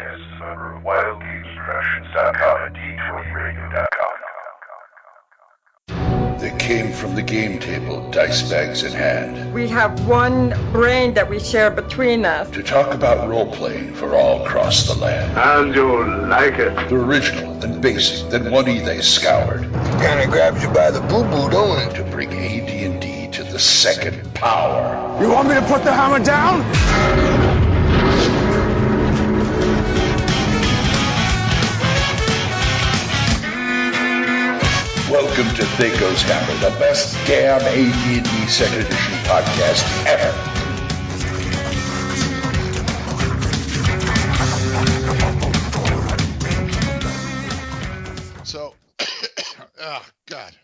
podcast is a member of WildGamesProductions.com and D20Radio.com. They came from the game table, dice bags in hand, We have one brain that we share between us. to talk about role-playing for all across the land. And you'll like it. The original, then basic, then one they scoured. Kinda grabs you by the boo-boo, don't it? To bring AD&D to the second power. You want me to put the hammer down? Welcome to THACO's Hammer, the best damn AD&D 2nd edition podcast ever. So, oh, God.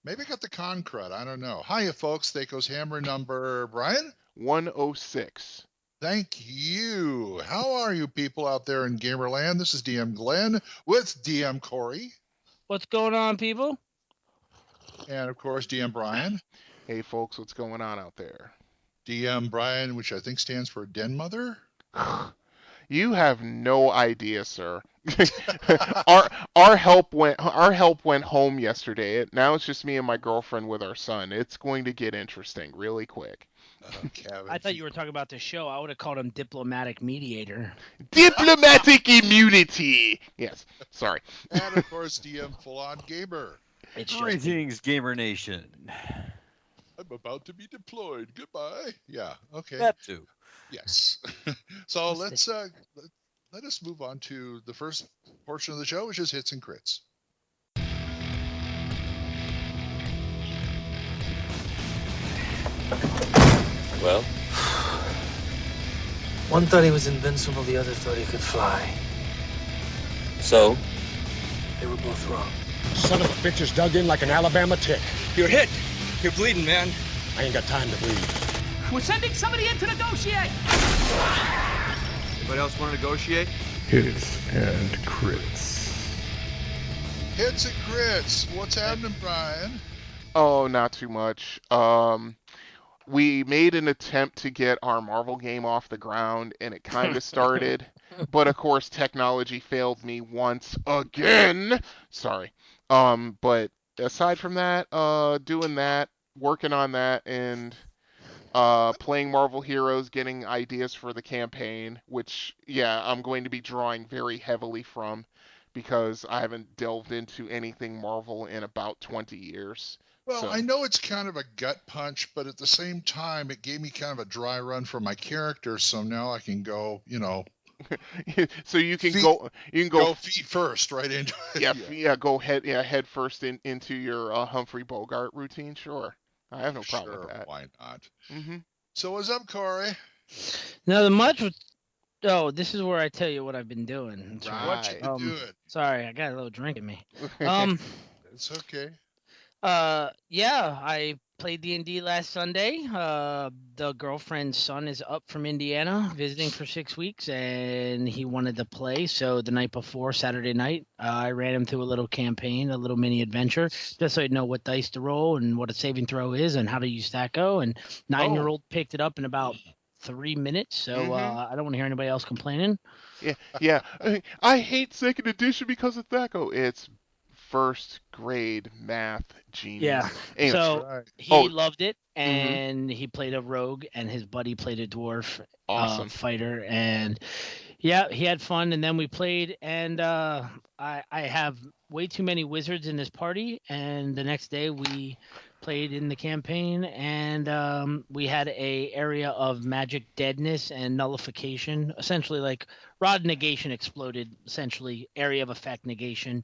Maybe I got the con crud. I don't know. Hiya, folks. THACO's Hammer number, Brian? 106. Thank you. How are you people out there in Gamerland? This is DM Glen with DM Corey. What's going on, people? And, of course, DM Brian. Hey, folks, what's going on out there? DM Brian, which I think stands for Den Mother. You have no idea, sir. our help went home yesterday. Now it's just me and my girlfriend with our son. It's going to get interesting really quick. Kevin. I thought you were talking about the show. I would have called him diplomatic mediator. Diplomatic immunity. Yes, sorry. And, of course, DM Full On Gamer. It's just Greetings, Gamer Nation. I'm about to be deployed. Goodbye. Yeah, okay. That too. Yes. So let us move on to the first portion of the show, which is hits and crits. Well? One thought he was invincible, the other thought he could fly. So? They were both wrong. Son of a bitch is dug in like an Alabama tick. You're hit. You're bleeding, man. I ain't got time to bleed. We're sending somebody in to negotiate. Anybody else want to negotiate? Hits and crits. What's happening, Brian? Oh, not too much. We made an attempt to get our Marvel game off the ground, and it kind of started. But, of course, technology failed me once again. Sorry. But aside from that, doing that, working on that, and playing Marvel Heroes, getting ideas for the campaign, which, yeah, I'm going to be drawing very heavily from because I haven't delved into anything Marvel in about 20 years. Well, So- I know it's kind of a gut punch, but at the same time, it gave me kind of a dry run for my character, so now I can go, So you can Feet- go feet first right into it. go head first into your Humphrey Bogart routine. Sure, I have no problem Sure, with that. why not? Hmm. So what's up, Corey? nothing much. Oh, this is where I tell you what I've been doing. What you been doing? Sorry, I got a little drink in me. It's okay. Yeah, I played D&D last Sunday. The girlfriend's son is up from Indiana visiting for 6 weeks, and he wanted to play. So the night before, Saturday night, I ran him through a little campaign, a little mini adventure, just so he'd know what dice to roll and what a saving throw is and how to use THACO. And 9-year-old picked it up in about 3 minutes. So I don't want to hear anybody else complaining. Yeah. I hate second edition because of THACO. It's first grade math genius. Yeah. Anyway, So Right. he loved it, and he played a rogue, and his buddy played a dwarf Awesome. fighter, and yeah, he had fun. And then we played, and I have way too many wizards in this party, and the next day we played in the campaign, and we had a area of magic deadness and nullification, essentially like rod negation exploded, essentially area of effect negation,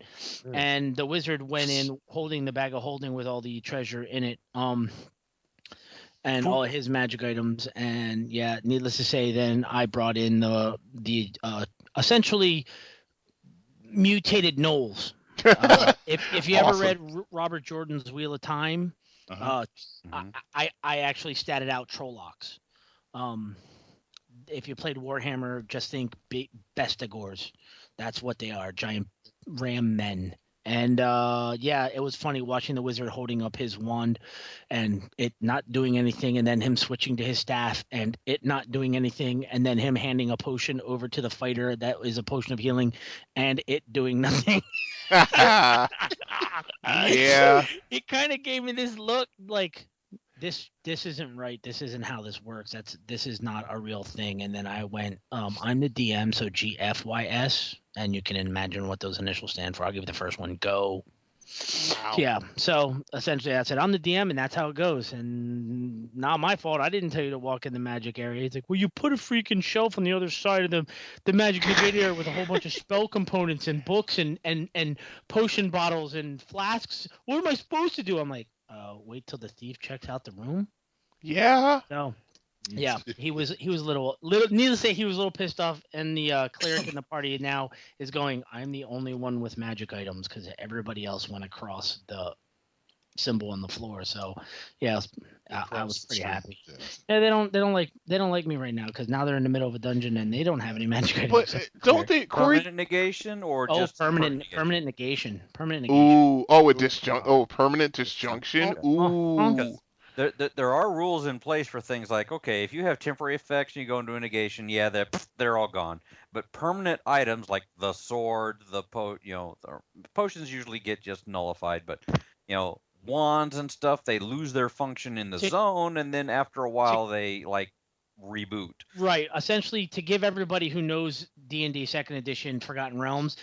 and the wizard went in holding the bag of holding with all the treasure in it, and all of his magic items, and yeah, needless to say, then I brought in the essentially mutated gnolls. If you ever Awesome. read Robert Jordan's Wheel of Time, I actually statted out Trollocs. If you played Warhammer, just think Bestigors. That's what they are, giant ram men. And yeah, it was funny watching the wizard holding up his wand and it not doing anything, and then him switching to his staff and it not doing anything, and then him handing a potion over to the fighter that is a potion of healing and it doing nothing. Yeah. It kind of gave me this look like this isn't right. This isn't how this works. This is not a real thing. And then I went, I'm the DM, so GFYS, and you can imagine what those initials stand for. I'll give you the first one, go. Wow. Yeah. So essentially, I said I'm the DM, and that's how it goes. And not my fault. I didn't tell you to walk in the magic area. He's like, well, you put a freaking shelf on the other side of the magic negate area with a whole bunch of spell components and books and potion bottles and flasks. What am I supposed to do? I'm like, wait till the thief checks out the room. Yeah. So yeah, he was a little. Needless to say, he was a little pissed off, and the cleric in the party now is going, I'm the only one with magic items because everybody else went across the symbol on the floor. So yeah, I was pretty happy. Yeah, they don't like me right now because now they're in the middle of a dungeon and they don't have any magic items. But So. don't they, Corey? Permanent negation or just permanent negation? Permanent negation. Ooh, oh, permanent disjunction. Ooh. There are rules in place for things like, okay, if you have temporary effects and you go into a negation, yeah, they're all gone. But permanent items like the sword, the potions usually get just nullified, but wands and stuff, they lose their function in the zone, and then after a while they like reboot. Right. Essentially, to give everybody who knows D&D Second Edition Forgotten Realms,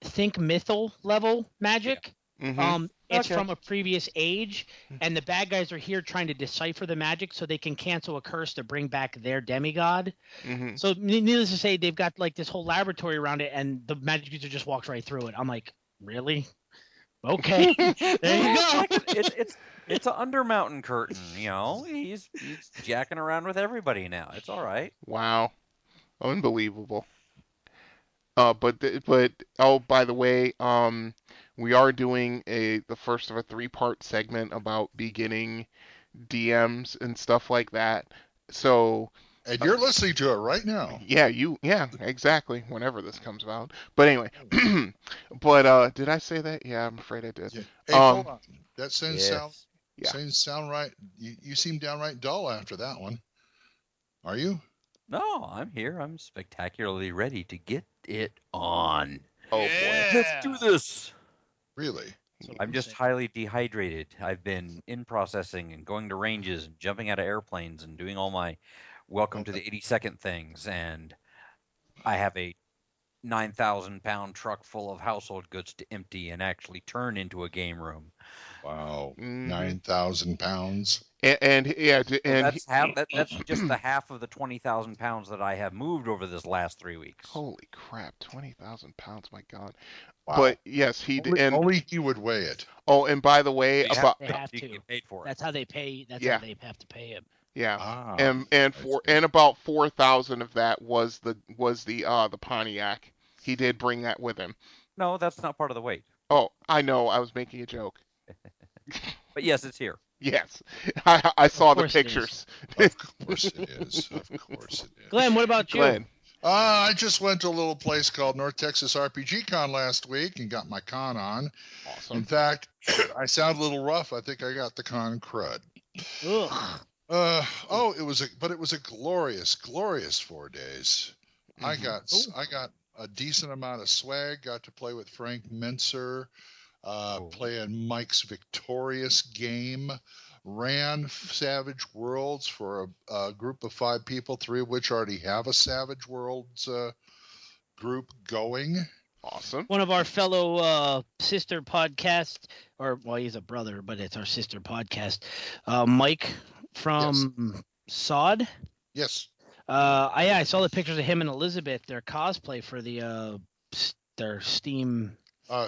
think mythal level magic. Yeah. Mm-hmm. It's from a previous age, and the bad guys are here trying to decipher the magic so they can cancel a curse to bring back their demigod. Mm-hmm. So needless to say, they've got like this whole laboratory around it, and the magic user just walks right through it. I'm like, really? Okay, there you go. It's an Undermountain curtain, He's jacking around with everybody now. It's all right. Wow, unbelievable. But by the way, we are doing the first of a 3-part segment about beginning DMs and stuff like that. So. And you're listening to it right now. Yeah, exactly. Whenever this comes out. But anyway, but did I say that? Yeah, I'm afraid I did. Yeah. Hey, hold on. That Yes. sound right. You seem downright dull after that one. Are you? No, I'm here. I'm spectacularly ready to get it on. Oh boy. Let's do this. Really? I'm just highly dehydrated. I've been in processing and going to ranges and jumping out of airplanes and doing all my welcome to the 82nd things, and I have a 9,000-pound truck full of household goods to empty and actually turn into a game room. Wow, 9,000 pounds. And that's just the half of the 20,000 pounds that I have moved over this last 3 weeks. Holy crap, 20,000 pounds! My God. Wow. But yes, he did. And only he would weigh it. Oh, and by the way, They have to. Get paid for it. That's how they pay. That's how they have to pay him. Yeah, and about 4,000 of that was the Pontiac. He did bring that with him. No, that's not part of the weight. Oh, I know. I was making a joke. But yes, it's here. Yes, I saw the pictures. Of course it is. Of course it is. Glenn, what about you? Glenn. I just went to a little place called North Texas RPG Con last week and got my con on. Awesome. In fact, I sound a little rough. I think I got the con crud. Ugh. It was a glorious 4 days. Mm-hmm. I got a decent amount of swag. Got to play with Frank Mincer, playing Mike's victorious game. Ran Savage Worlds for a group of 5 people, 3 of which already have a Savage Worlds group going. Awesome. One of our fellow sister podcast, he's a brother, but it's our sister podcast. Mike from Sod. Yes. I saw the pictures of him and Elizabeth, their cosplay for their Steam.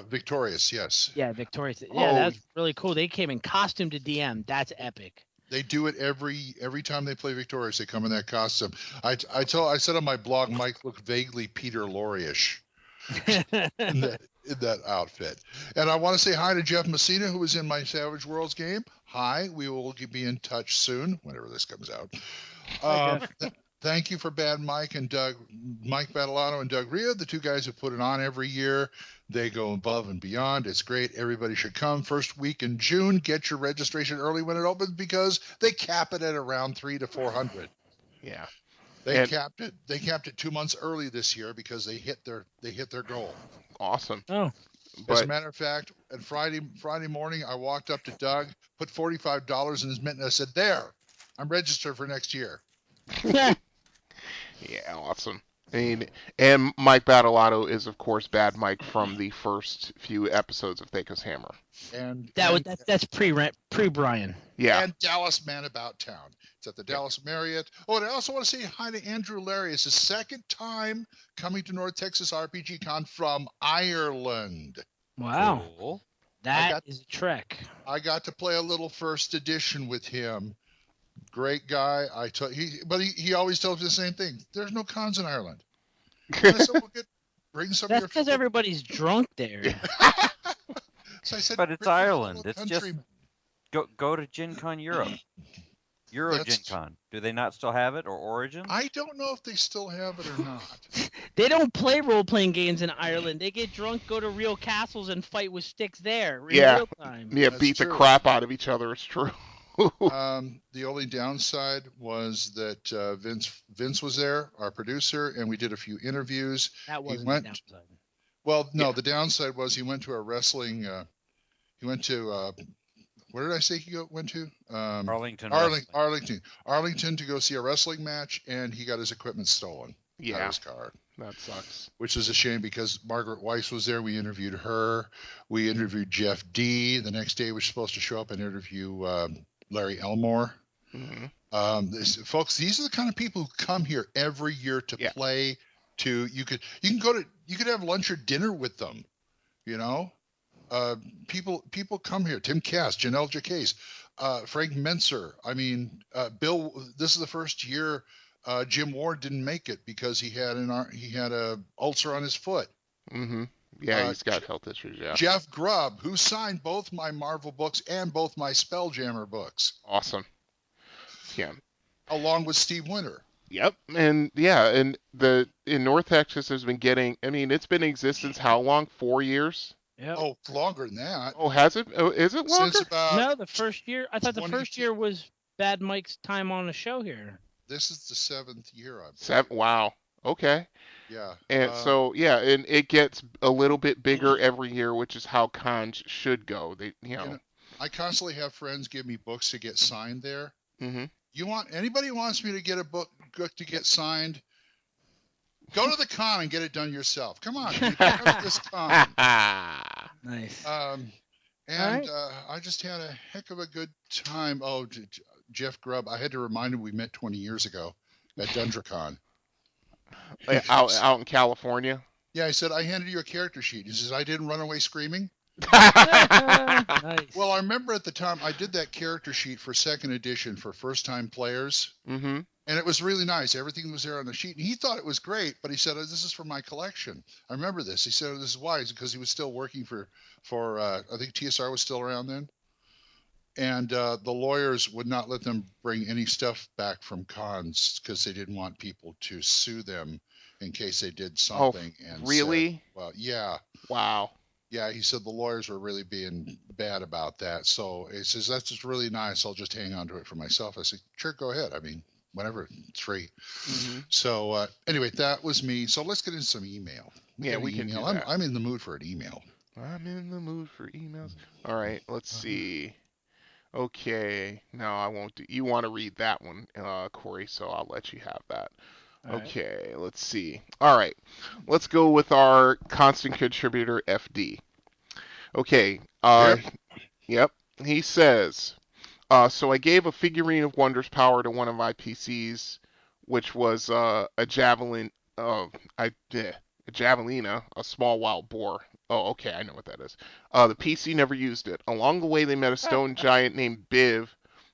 Victorious, yes. Yeah, Victorious. Yeah, that's really cool. They came in costume to DM. That's epic. They do it every time they play Victorious. They come in that costume. I said on my blog, Mike looked vaguely Peter Lorre-ish in that outfit. And I want to say hi to Jeff Messina, who was in my Savage Worlds game. Hi, we will be in touch soon, whenever this comes out. thank you for Bad Mike and Mike Battalato and Doug Ria, the two guys who put it on every year. They go above and beyond. It's great. Everybody should come. First week in June. Get your registration early when it opens because they cap it at around 300 to 400. Yeah. They capped it. They capped it 2 months early this year because they hit their goal. Awesome. Oh. As a matter of fact, on Friday morning, I walked up to Doug, put $45 in his mint, and I said, "There, I'm registered for next year." Yeah, awesome. And Mike Battalato is, of course, Bad Mike from the first few episodes of THACO's Hammer. And that's pre-Brian. Yeah. And Dallas Man About Town. It's at the Dallas Marriott. Oh, and I also want to say hi to Andrew Larry. It's his second time coming to North Texas RPG Con from Ireland. Wow. Cool. That is a trek. I got to play a little first edition with him. Great guy. He always tells me the same thing. There's no cons in Ireland. I said, well, bring some That's of your because everybody's drunk there. So I said, but it's Ireland. It's just countrymen. go to Gen Con Europe. Gen Con. Do they not still have it, or Origin? I don't know if they still have it or not. They don't play role-playing games in Ireland. They get drunk, go to real castles, and fight with sticks there in real time. Yeah, That's beat true. the crap out of each other. It's true. The only downside was that Vince was there, our producer, and we did a few interviews. That wasn't the downside. Well, no, the downside was he went to a wrestling. He went to where did I say he went to? Arlington. Arlington to go see a wrestling match, and he got his equipment stolen out of his car. That sucks. Which is a shame because Margaret Weiss was there. We interviewed her. We interviewed Jeff D. The next day, we were supposed to show up and interview Larry Elmore. Mm-hmm. Folks, these are the kind of people who come here every year to play. You could have lunch or dinner with them. You know, people come here. Tim Cass, Janelle Jacquez, Frank Menser. I mean, Bill. This is the first year Jim Ward didn't make it because he had a ulcer on his foot. Mm-hmm. Yeah, he's got health issues. Yeah. Jeff Grubb, who signed both my Marvel books and both my Spelljammer books. Awesome. Yeah. Along with Steve Winter. Yep. And in North Texas has been getting. I mean, it's been in existence how long? 4 years. Yep. Oh, longer than that. Oh, has it? Oh, is it longer? Since about No, the first year. I thought the first year was Bad Mike's time on the show here. This is the 7th year, I believe. 7. Wow. Okay. Yeah. And and it gets a little bit bigger every year, which is how cons should go. I constantly have friends give me books to get signed there. Mm-hmm. Anybody wants me to get a book to get signed? Go to the con and get it done yourself. Come on, come to this con. Nice. I just had a heck of a good time. Oh, Jeff Grubb, I had to remind him we met 20 years ago at DundraCon. out in California? Yeah, I said, I handed you a character sheet. He says, I didn't run away screaming. Nice. Well, I remember at the time I did that character sheet for 2nd edition for first-time players. Mm-hmm. And it was really nice. Everything was there on the sheet. And he thought it was great, but he said, this is for my collection. I remember this. He said, this is why. It's because he was still working for I think TSR was still around then. And the lawyers would not let them bring any stuff back from cons because they didn't want people to sue them in case they did something. And really? Well, yeah. Wow. Yeah, he said the lawyers were really being bad about that. So he says, that's just really nice. I'll just hang on to it for myself. I said, sure, go ahead. I mean, whatever, it's free. Mm-hmm. So anyway, that was me. So let's get into some email. We can do that. I'm in the mood for an email. I'm in the mood for emails. All right, let's see. Okay, no, I won't do. You want to read that one, Corey? So I'll let you have that. Okay, let's see. All right, let's go with our constant contributor FD. Okay. Yep. He says, so I gave a figurine of Wonder's power to one of my PCs, which was a javelin. A javelina, a small wild boar. Oh, okay, I know what that is. The PC never used it. Along the way, they met a stone giant named Biv,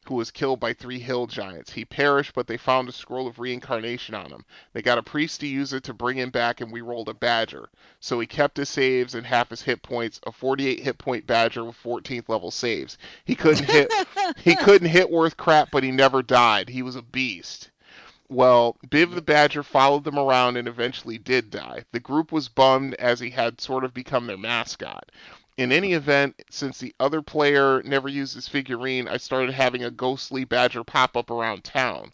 who was killed by 3 hill giants. He perished, but they found a scroll of reincarnation on him. They got a priest to use it to bring him back, and we rolled a badger. So he kept his saves and half his hit points. A 48 hit point badger with 14th level saves. He couldn't hit. He couldn't hit worth crap, but he never died. He was a beast. Well, Biv the Badger followed them around and eventually did die. The group was bummed as he had sort of become their mascot. In any event, since the other player never used his figurine, I started having a ghostly badger pop up around town.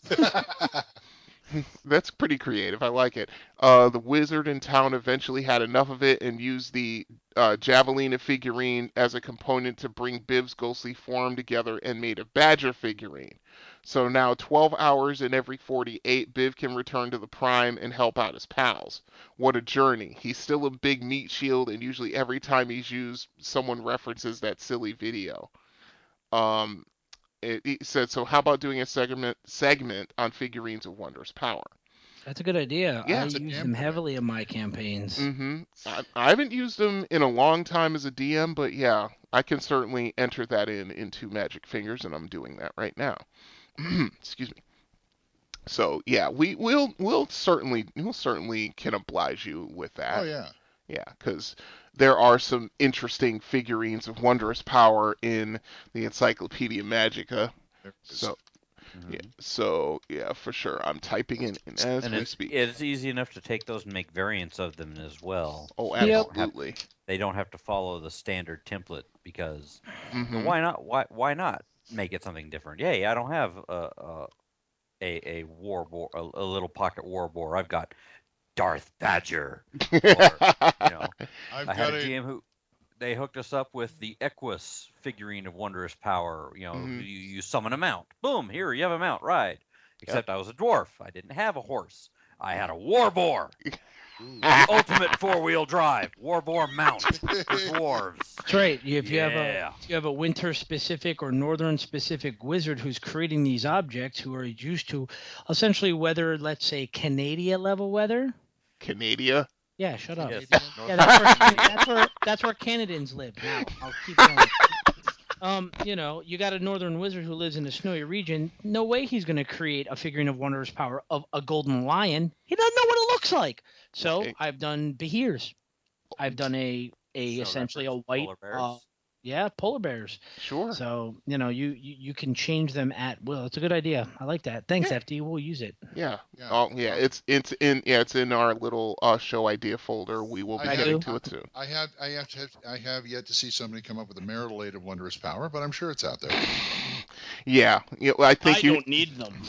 That's pretty creative. I like it. The wizard in town eventually had enough of it and used the Javelina figurine as a component to bring Biv's ghostly form together and made a badger figurine. So now 12 hours in every 48, Biv can return to the Prime and help out his pals. What a journey. He's still a big meat shield, and usually every time he's used, someone references that silly video. Um, it said, so how about doing a segment on figurines of wondrous power? That's a good idea. Yeah, I it's a use damn them good heavily in my campaigns. I haven't used them in a long time as a DM, but yeah, I can certainly enter that into Magic Fingers, and I'm doing that right now. Excuse me. So yeah, we'll certainly can oblige you with that. Oh yeah. Yeah, because there are some interesting figurines of wondrous power in the Encyclopedia Magica. There it is. So yeah, for sure. I'm typing in as And we speak. it's easy enough to take those and make variants of them as well. Oh, They don't absolutely. they don't have to follow the standard template because Mhm. why not? Why not make it something different? Yay! I don't have a war boar, a little pocket war boar. I've got Darth Badger. Or, I've I had got a a GM who they hooked us up with the Equus figurine of wondrous power. Mhm. You summon a mount. Boom! Here you have a mount. Ride. Except I was a dwarf. I didn't have a horse. I had a war boar. The ultimate four-wheel drive war boar mount for dwarves. That's right. If you Yeah. have a winter specific or northern specific wizard who's creating these objects who are used to essentially weather, let's say, Canada level weather. Canada. Yeah, shut up. Yes. Yeah, that's where Canadians live. Now I'll keep going. You got a northern wizard who lives in a snowy region. No way he's going to create a figurine of wondrous power of a golden lion. He doesn't know what it looks like. So Okay. I've done behirs. I've done a essentially a white Polar bears. polar bears. Sure. So you can change them at will. It's a good idea. I like that. Thanks, FD. We'll use it. Yeah. Yeah. Oh, yeah. It's in our little show idea folder. We will be I getting do. to it soon. I have yet to see somebody come up with a marital wondrous power, but I'm sure it's out there. Yeah. I think you. don't need them.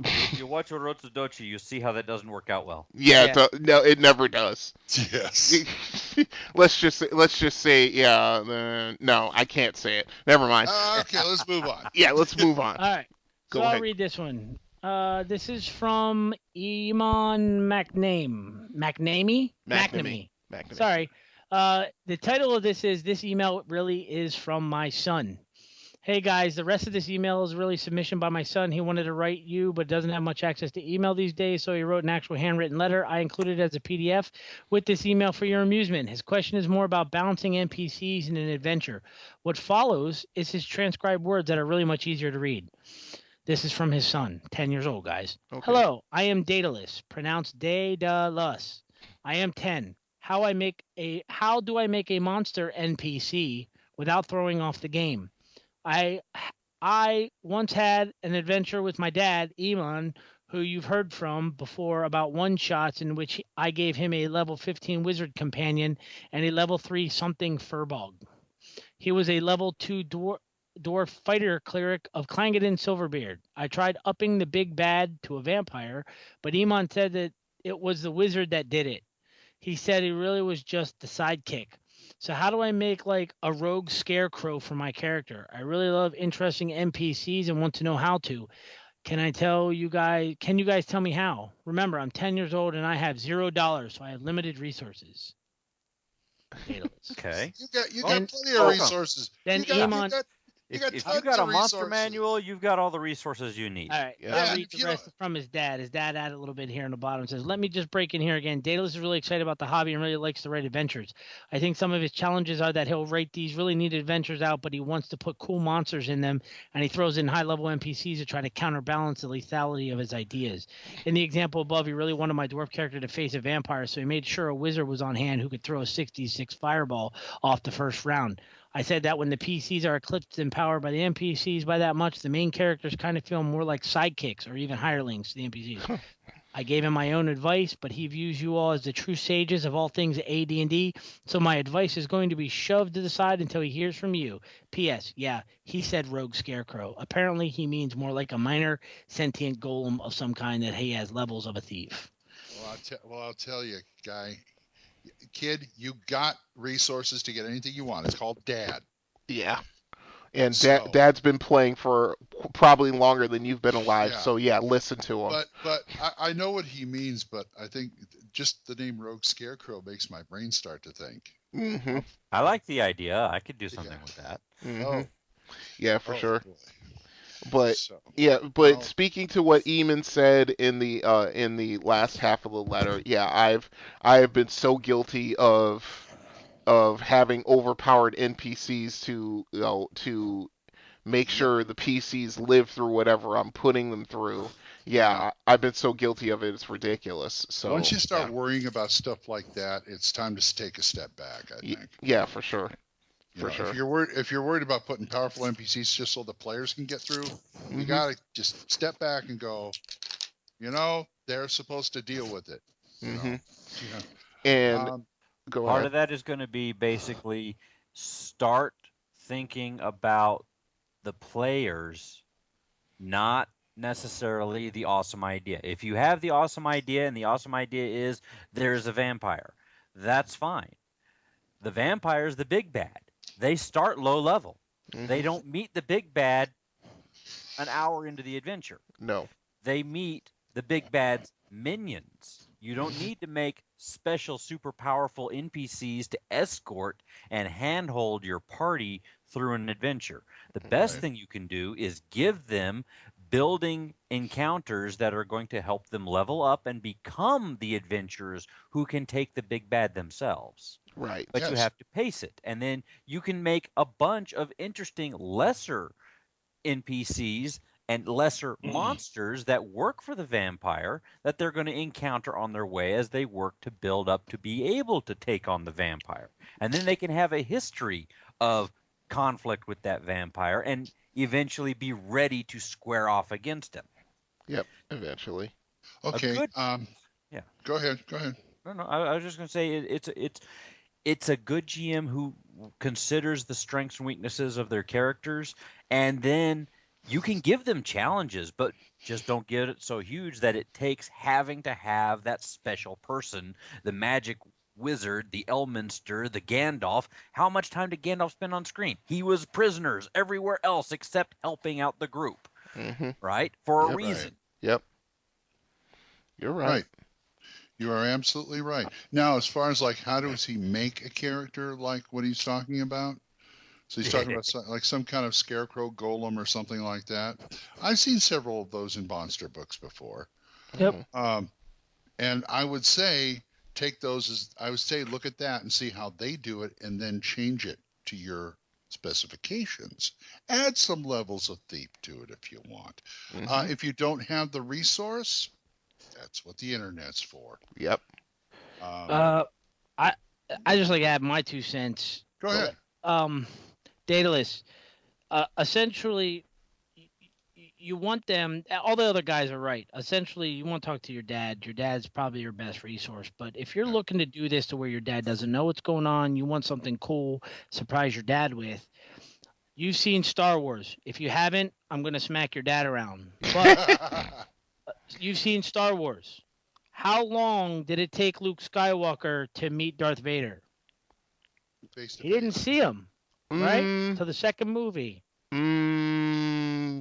If you watch Orotsudochi, you see how that doesn't work out well. Yeah. No, it never does. Yes. let's just say yeah. No, I can't say it. Never mind. Okay, let's move on. Yeah, let's move on. All right. Go So I'll ahead. read this one. This is from Iman McNamee. McNamee. Sorry. The title of this email really is from my son. Hey guys, the rest of this email is really submission by my son. He wanted to write you, but doesn't have much access to email these days, so he wrote an actual handwritten letter. I included it as a PDF with this email for your amusement. His question is more about balancing NPCs in an adventure. What follows is his transcribed words that are really much easier to read. This is from his son, 10 years old, guys. Okay. Hello, I am Daedalus, pronounced Daedalus. I am 10. How do I make a monster NPC without throwing off the game? I once had an adventure with my dad, Iman, who you've heard from before about one-shots in which I gave him a level 15 wizard companion and a level 3 something furbog. He was a level 2 dwarf fighter cleric of Clangeddon Silverbeard. I tried upping the big bad to a vampire, but Iman said that it was the wizard that did it. He said he really was just the sidekick. So how do I make like a rogue scarecrow for my character? I really love interesting NPCs and want to know how to. Can you guys tell me how? Remember, I'm 10 years old and I have $0, so I have limited resources. Daedalus. Okay. You got plenty of resources. Then you got, Iman- you got If tons you've got a of monster resources. manual, you've got all the resources you need. All right, Yeah. I'll Yeah, read if the you rest from his dad. His dad added a little bit here in the bottom. It says, let me just break in here again. Daedalus is really excited about the hobby and really likes to write adventures. I think some of his challenges are that he'll write these really neat adventures out, but he wants to put cool monsters in them, and he throws in high-level NPCs to try to counterbalance the lethality of his ideas. In the example above, he really wanted my dwarf character to face a vampire, so he made sure a wizard was on hand who could throw a 66 fireball off the first round. I said that when the PCs are eclipsed in power by the NPCs by that much, the main characters kind of feel more like sidekicks or even hirelings to the NPCs. I gave him my own advice, but he views you all as the true sages of all things AD&D, so my advice is going to be shoved to the side until he hears from you. P.S. Yeah, he said rogue scarecrow. Apparently he means more like a minor sentient golem of some kind that he has levels of a thief. Well, I'll tell you, guy. Kid, you got resources to get anything you want. It's called Dad. Yeah. And So- Dad's been playing for probably longer than you've been alive, Yeah. so yeah, listen to him. But I know what he means, but I think just the name Rogue Scarecrow makes my brain start to think. Mm-hmm. I like the idea. I could do something with that. Mm-hmm. Oh, Yeah, for sure. boy. But So, but speaking to what Eamon said in the last half of the letter, yeah, I have been so guilty of having overpowered NPCs to make sure the PCs live through whatever I'm putting them through. Yeah, I've been so guilty of it, it's ridiculous. So once you start worrying about stuff like that, it's time to take a step back, I think. Yeah, for sure. If you're worried about putting powerful NPCs just so the players can get through, you gotta just step back and go, they're supposed to deal with it. And go part ahead. of that is going to be basically start thinking about the players, not necessarily the awesome idea. If you have the awesome idea and the awesome idea is there's a vampire, that's fine. The vampire is the big bad. They start low level. They don't meet the big bad an hour into the adventure. No. They meet the big bad's minions. You don't need to make special super powerful NPCs to escort and handhold your party through an adventure. The best thing you can do is give them building encounters that are going to help them level up and become the adventurers who can take the big bad themselves. Right. But you have to pace it. And then you can make a bunch of interesting lesser NPCs and lesser monsters that work for the vampire that they're going to encounter on their way as they work to build up to be able to take on the vampire. And then they can have a history of conflict with that vampire and eventually be ready to square off against him. Yep, eventually. Okay. Yeah. Go ahead. No, I was just going to say it's a good GM who considers the strengths and weaknesses of their characters, and then you can give them challenges, but just don't get it so huge that it takes having to have that special person, the magic wizard, the Elminster, the Gandalf. How much time did Gandalf spend on screen? He was prisoners everywhere else except helping out the group, right? For a reason. Right. Yep. You're right. You are absolutely right. Now, as far as how does he make a character like what he's talking about? So he's talking about some kind of scarecrow golem or something like that. I've seen several of those in monster books before. Yep. And I would say look at that and see how they do it and then change it to your specifications. Add some levels of thief to it if you want. If you don't have the resource, that's what the internet's for. Yep. I just like to add my 2 cents. Go ahead. Daedalus, essentially, you want them. All the other guys are right. Essentially, you want to talk to your dad. Your dad's probably your best resource. But if you're looking to do this to where your dad doesn't know what's going on, you want something cool, surprise your dad with. You've seen Star Wars. If you haven't, I'm gonna smack your dad around. But you've seen Star Wars. How long did it take Luke Skywalker to meet Darth Vader? He didn't see him. Right? To the second movie.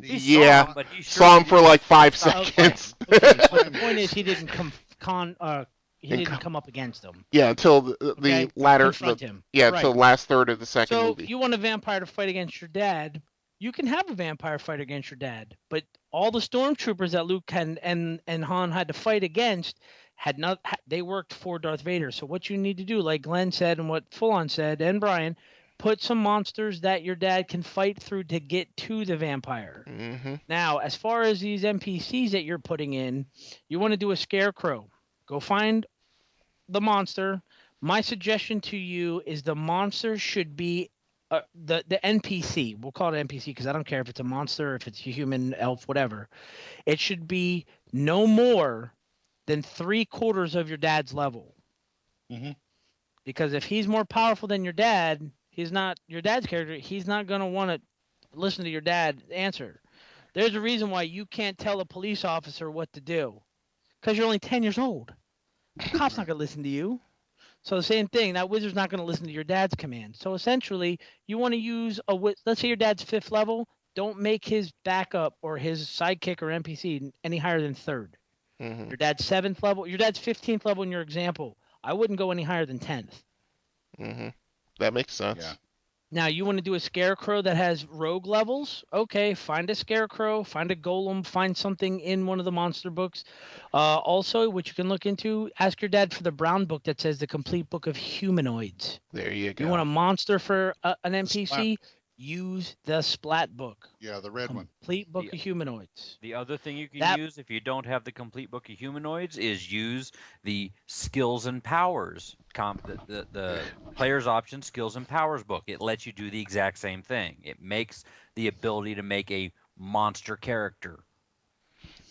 Yeah. Saw him for like 5 seconds. Okay. But the point is, he didn't come up against him. Yeah, until the latter. Confront him. Yeah, Right. until the last third of the second So movie. if you want a vampire to fight against your dad, you can have a vampire fight against your dad. But all the stormtroopers that Luke and Han had to fight against they worked for Darth Vader. So what you need to do, like Glenn said and what Full On said and Brian, put some monsters that your dad can fight through to get to the vampire. Now, as far as these NPCs that you're putting in, you want to do a scarecrow. Go find the monster. My suggestion to you is the monster should be the NPC. We'll call it NPC because I don't care if it's a monster, if it's a human, elf, whatever. It should be no more than 3/4 of your dad's level. Mm-hmm. Because if he's more powerful than your dad, he's not your dad's character. He's not gonna want to listen to your dad answer. There's a reason why you can't tell a police officer what to do, because you're only 10 years old. The cop's not gonna listen to you. So the same thing, that wizard's not going to listen to your dad's command. So essentially, you want to use let's say your dad's 5th level. Don't make his backup or his sidekick or NPC any higher than 3rd. Mm-hmm. Your dad's 7th level. Your dad's 15th level in your example. I wouldn't go any higher than 10th. Mm-hmm. That makes sense. Yeah. Now, you want to do a scarecrow that has rogue levels? Okay, find a scarecrow, find a golem, find something in one of the monster books. Also, which you can look into, ask your dad for the brown book that says the complete book of humanoids. There you go. You want a monster for an NPC? Splat. Use the Splat book. Yeah, the red one. Complete book of humanoids. The other thing you can use if you don't have the complete book of humanoids is use the skills and powers. The player's option skills and powers book. It lets you do the exact same thing. It makes the ability to make a monster character.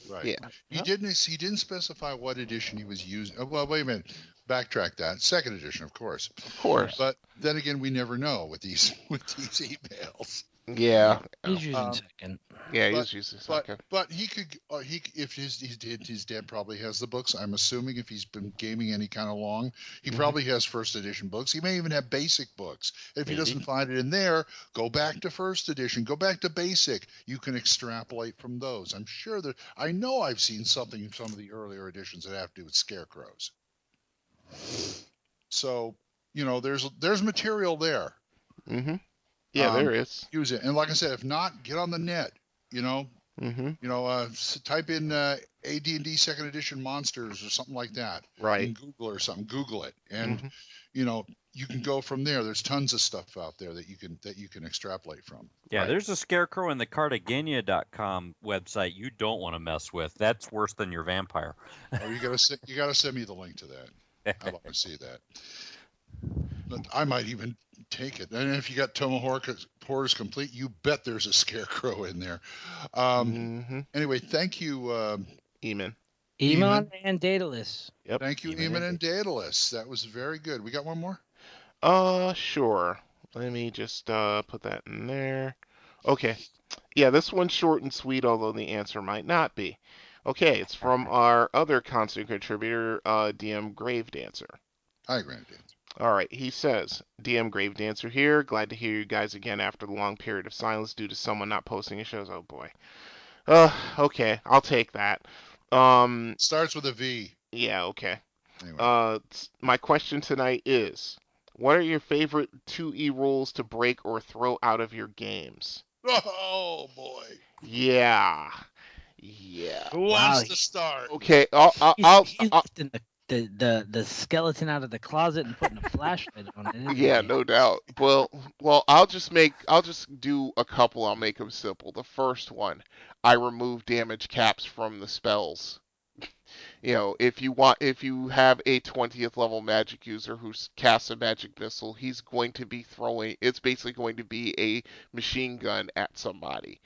Right. Yeah. He didn't specify what edition he was using. Well, wait a minute. Backtrack that. 2nd edition, of course. Of course. But then again, we never know with these emails. Yeah. He's using 2nd. Yeah, he's using 2nd. But he could, if his dad probably has the books. I'm assuming if he's been gaming any kind of long, he probably has 1st edition books. He may even have basic books. If he doesn't find it in there, go back to 1st edition, go back to basic. You can extrapolate from those. I'm sure that I know I've seen something in some of the earlier editions that have to do with scarecrows. So, there's material there. Mm-hmm. Yeah, there is. Use it, and like I said, if not, get on the net. Type in AD&D 2nd edition monsters or something like that. Right. In Google or something. Google it, and you can go from there. There's tons of stuff out there that you can extrapolate from. Yeah, Right. there's a scarecrow in the Cartagena.com website you don't want to mess with. That's worse than your vampire. Oh, you gotta send me the link to that. I'd like to see that. But I might even take it. And if you got Tomahawk Horrors Complete, you bet there's a scarecrow in there. Anyway, thank you, Eamon. Eamon and Daedalus. Yep. Thank you, Eamon and Daedalus. That was very good. We got one more? Sure. Let me just put that in there. Okay. Yeah, this one's short and sweet, although the answer might not be. Okay, it's from our other constant contributor, DM Gravedancer. Hi, Gravedancer. All right, he says, DM Gravedancer here. Glad to hear you guys again after the long period of silence due to someone not posting his shows. Oh boy. Okay, I'll take that. Starts with a V. Yeah, okay. Anyway. My question tonight is, what are your favorite 2E rules to break or throw out of your games? Oh boy. Yeah. Who wants to start? Okay, He's lifting the skeleton out of the closet and putting a flashlight on it. isn't Yeah, he? no doubt. Well, I'll just do a couple. I'll make them simple. The first one, I remove damage caps from the spells. If you have a 20th level magic user who casts a magic missile, he's going to be it's basically going to be a machine gun at somebody.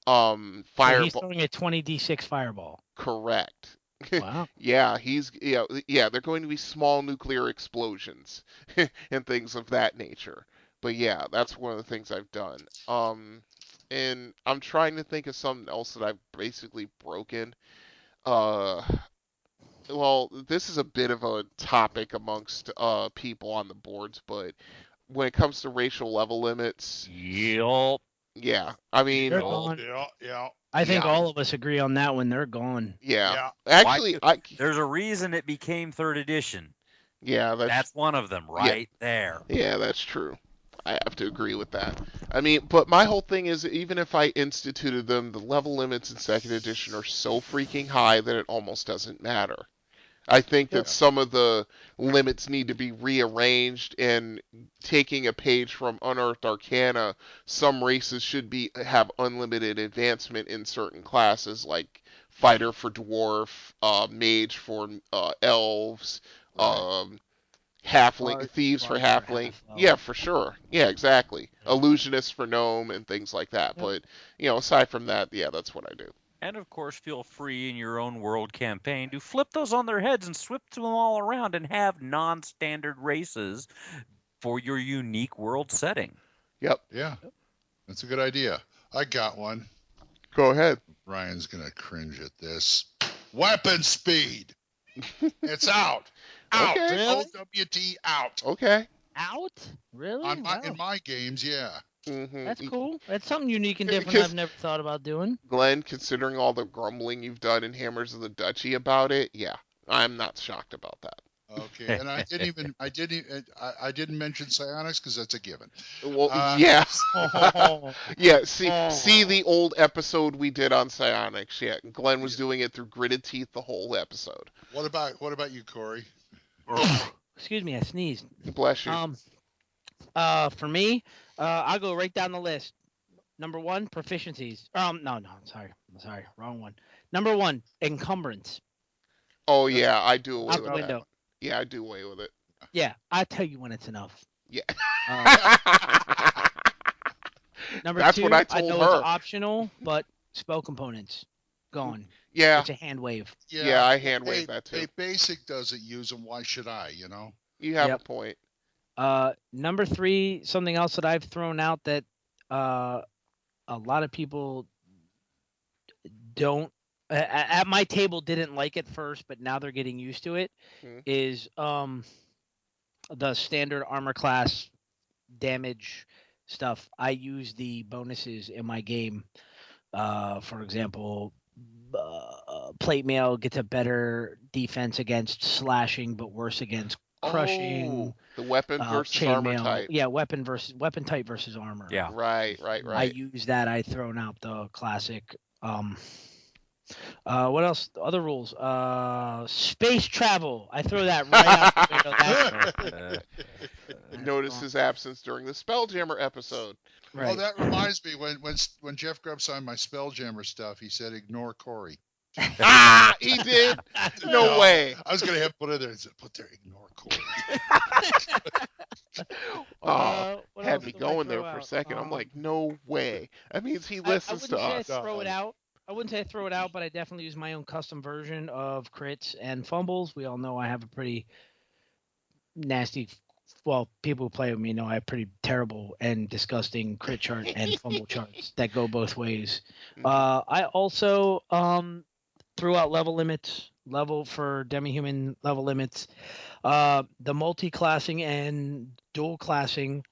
So Fireball. he's throwing a 20d6 fireball. Correct. Wow. Yeah, they're going to be small nuclear explosions and things of that nature. But yeah, that's one of the things I've done. And I'm trying to think of something else that I've basically broken. Well, this is a bit of a topic amongst people on the boards, but when it comes to racial level limits, Yup. yeah, I mean, They're gone. Yeah. I think all of us agree on that one. They're gone. yeah. Actually, There's a reason it became 3rd edition. yeah, That's one of them right there. Yeah, that's true. I have to agree with that. I mean, but my whole thing is, even if I instituted them, the level limits in 2nd edition are so freaking high that it almost doesn't matter. I think that some of the limits need to be rearranged, and taking a page from Unearthed Arcana, some races should have unlimited advancement in certain classes, like Fighter for Dwarf, Mage for Elves, Right. Halfling, thieves for bards halfling. half-elf. Yeah, for sure. Yeah, exactly. Illusionists for gnome and things like that. Yep. But aside from that, yeah, that's what I do. And of course, feel free in your own world campaign to flip those on their heads and swip them all around and have non-standard races for your unique world setting. Yep. Yeah, that's a good idea. I got one. Go ahead. Ryan's gonna cringe at this. Weapon speed. It's out. Out. Okay. Really? OWT out. Okay. Out? Really? In Wow. my games, yeah. Mm-hmm. That's cool. That's something unique and different Because- I've never thought about doing. Glenn, considering all the grumbling you've done in Hammers of the Duchy about it, yeah, I'm not shocked about that. Okay, and I didn't mention psionics because that's a given. Well, yeah. Oh. Yeah, see the old episode we did on psionics. Yeah, Glenn was doing it through gritted teeth the whole episode. What about you, Corey? Excuse me, I sneezed. Bless you. For me, I'll go right down the list. Number 1, proficiencies. No, sorry, wrong one. Number 1, encumbrance. Oh yeah, I do away Out with the that. window. Yeah, I do away with it. Yeah, I'll tell you when it's enough. Yeah. Number That's 2, what I told know her. it's optional, but spell components gone. Yeah. It's a hand wave. Yeah, I hand wave that too. Hey, basic doesn't use them. Why should I? You have Yep. a point. Number 3, something else that I've thrown out that a lot of people don't at my table didn't like it first, but now they're getting used to it. Mhm. Is the standard armor class damage stuff. I use the bonuses in my game. For example, plate mail gets a better defense against slashing, but worse against crushing. Oh, the weapon versus chain armor mail. type. Yeah, weapon type versus armor. Yeah. Right. I use that. I thrown out the classic. What else? Other rules. Space travel. I throw that right out the window. Notice his absence during the Spelljammer episode. Right. Oh, that reminds me when Jeff Grubb signed my Spelljammer stuff, he said ignore Corey. He did. No way. I was gonna have put in there and said put there ignore Corey. What Had else me do I going there throw for a out? second. I'm like, no way. That means he I listens wouldn't to say us. I throw it out. I wouldn't say I throw it out, but I definitely use my own custom version of crits and fumbles. We all know I have a pretty nasty. Well, people who play with me know I have pretty terrible and disgusting crit chart and fumble charts that go both ways. I also threw out level limits, level for demi-human level limits. The multi-classing and dual classing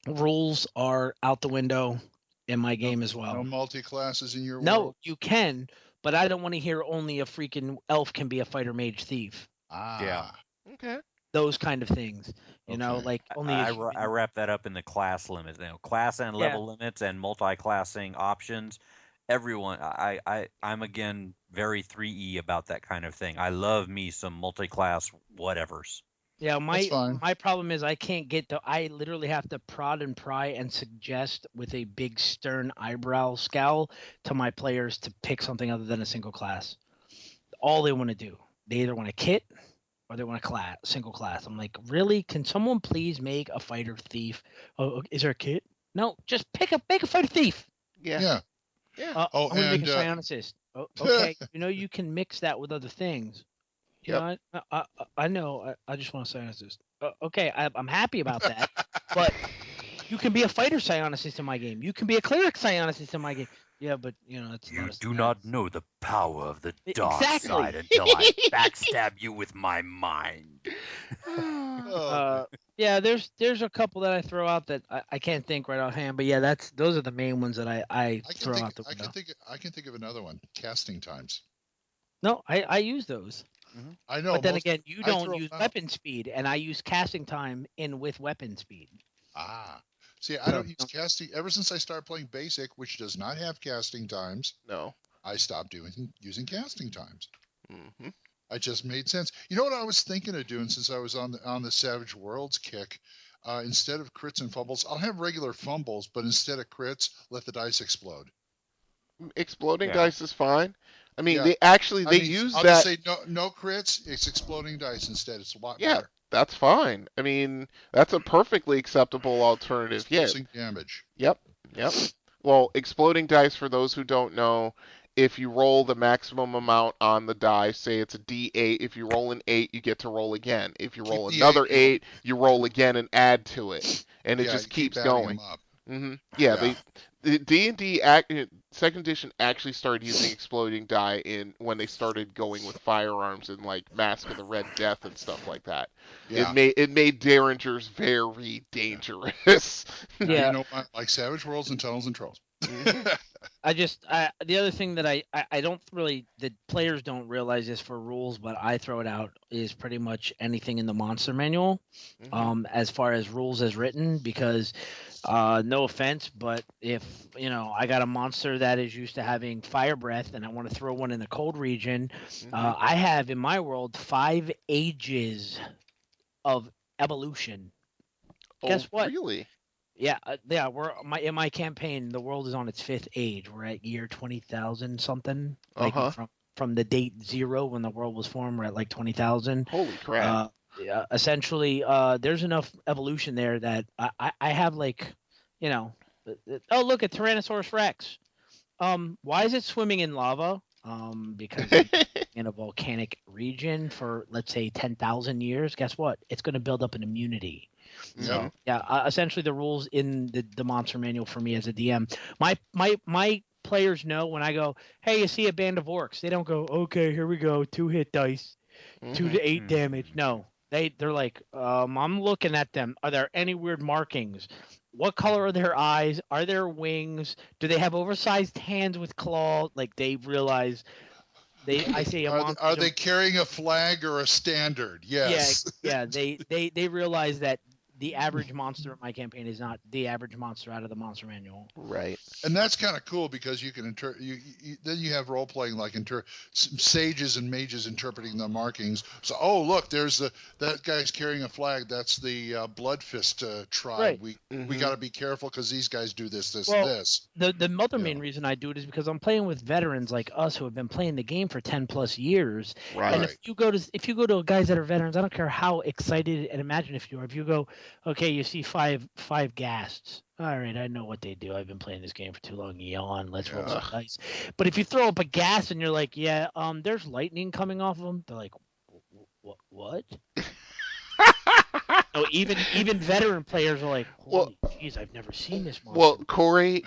rules are out the window in my game as well. No multi-classes in your No, world? you can, but I don't want to hear only a freaking elf can be a fighter mage thief. Yeah. Okay. Those kind of things. You know, Okay. like only I if you- wrap that up in the class limits. Class and level limits and multi-classing options. Everyone, I'm again very 3E about that kind of thing. I love me some multi-class whatevers. Yeah, That's fine. my problem is I can't get to. I literally have to prod and pry and suggest with a big stern eyebrow scowl to my players to pick something other than a single class. All they want to do, they either want a kit or they want a single class. I'm like, really? Can someone please make a fighter thief? Oh, is there a kit? No, just make a fighter thief. Yeah. Yeah. I'm gonna make a and psionicist. Oh, okay, you can mix that with other things. You know, I know. I just want a psionicist. Okay, I'm happy about that. But you can be a fighter psionicist in my game. You can be a cleric psionicist in my game. Yeah, but it's You not. do not know the power of the dark Exactly. side until I backstab you with my mind. Yeah, there's a couple that I throw out that I can't think right offhand. But yeah, those are the main ones that I throw out the window. I can think of another one. Casting times. No, I use those. I know. But then most- again, you I don't throw use them out. weapon speed, and I use casting time in with weapon speed. See, I don't use casting ever since I started playing Basic, which does not have casting times. No. I stopped using casting times. Mm-hmm. It just made sense. You know what I was thinking of doing since I was on the Savage Worlds kick? Instead of crits and fumbles, I'll have regular fumbles, but instead of crits, let the dice explode. Exploding Yeah. dice is fine. I mean, Yeah. they use I'll that. just say no crits. It's exploding dice instead. It's a lot Yeah, better. that's fine. I mean, that's a perfectly acceptable alternative. Yeah. Exploding damage. Yep. Yep. Well, exploding dice, for those who don't know, if you roll the maximum amount on the die, say it's a D8, if you roll an 8, you get to roll again. If you roll Keep the another 8, 8, you roll again and add to it, and it Yeah, just you keep keeps adding going. them up. Yeah, Yeah. the D&D second edition actually started using exploding die when they started going with firearms and like Mask of the Red Death and stuff like that. Yeah. It made Derringers very dangerous. Now Yeah. you know I like Savage Worlds and Tunnels and Trolls. The other thing that I don't really, the players don't realize this for rules, but I throw it out, is pretty much anything in the monster manual, as far as rules as written, because no offense, but if I got a monster that is used to having fire breath and I want to throw one in the cold region, I have in my world 5 ages of evolution. Guess what? Really? Yeah, We're in my campaign. The world is on its 5th age. We're at year 20,000 something. Like from the date 0 when the world was formed, we're at like 20,000. Holy crap! Yeah, essentially, there's enough evolution there that I have like, oh look at Tyrannosaurus Rex. Why is it swimming in lava? Because it's in a volcanic region for let's say 10,000 years. Guess what? It's going to build up an immunity. So yeah, essentially the rules in the monster manual for me as a DM. My players know when I go, hey, you see a band of orcs. They don't go, okay, here we go, 2 hit dice, 2 to 8 damage. No, they're like, I'm looking at them. Are there any weird markings? What color are their eyes? Are there wings? Do they have oversized hands with claws? Like they realize. I say a monster. Are they carrying a flag or a standard? Yes. Yeah. They realize that the average monster in my campaign is not the average monster out of the monster manual. Right. And that's kind of cool because you can then you have role playing like sages and mages interpreting the markings. So look, there's that guy's carrying a flag. That's the Blood Fist tribe. Right. We got to be careful because these guys do this. The other main reason I do it is because I'm playing with veterans like us who have been playing the game for 10 plus years. Right. And if you go to guys that are veterans, I don't care how excited and imaginative you are. If you go, okay, you see five ghasts. All right, I know what they do. I've been playing this game for too long. Yawn. Let's roll some dice. But if you throw up a ghast and you're like, yeah, there's lightning coming off of them, they're like, what? No, even veteran players are like, holy jeez, I've never seen this monster. Well, Corey,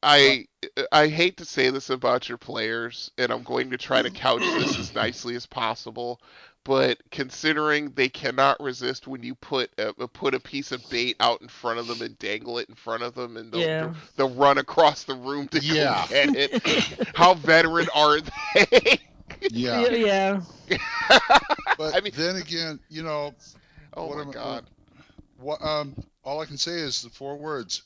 I hate to say this about your players, and I'm going to try to couch this as nicely as possible. But considering they cannot resist when you put a piece of bait out in front of them and dangle it in front of them, and they'll run across the room to go get it. How veteran are they? Yeah. But I mean, then again, oh my God. All I can say is the 4 words.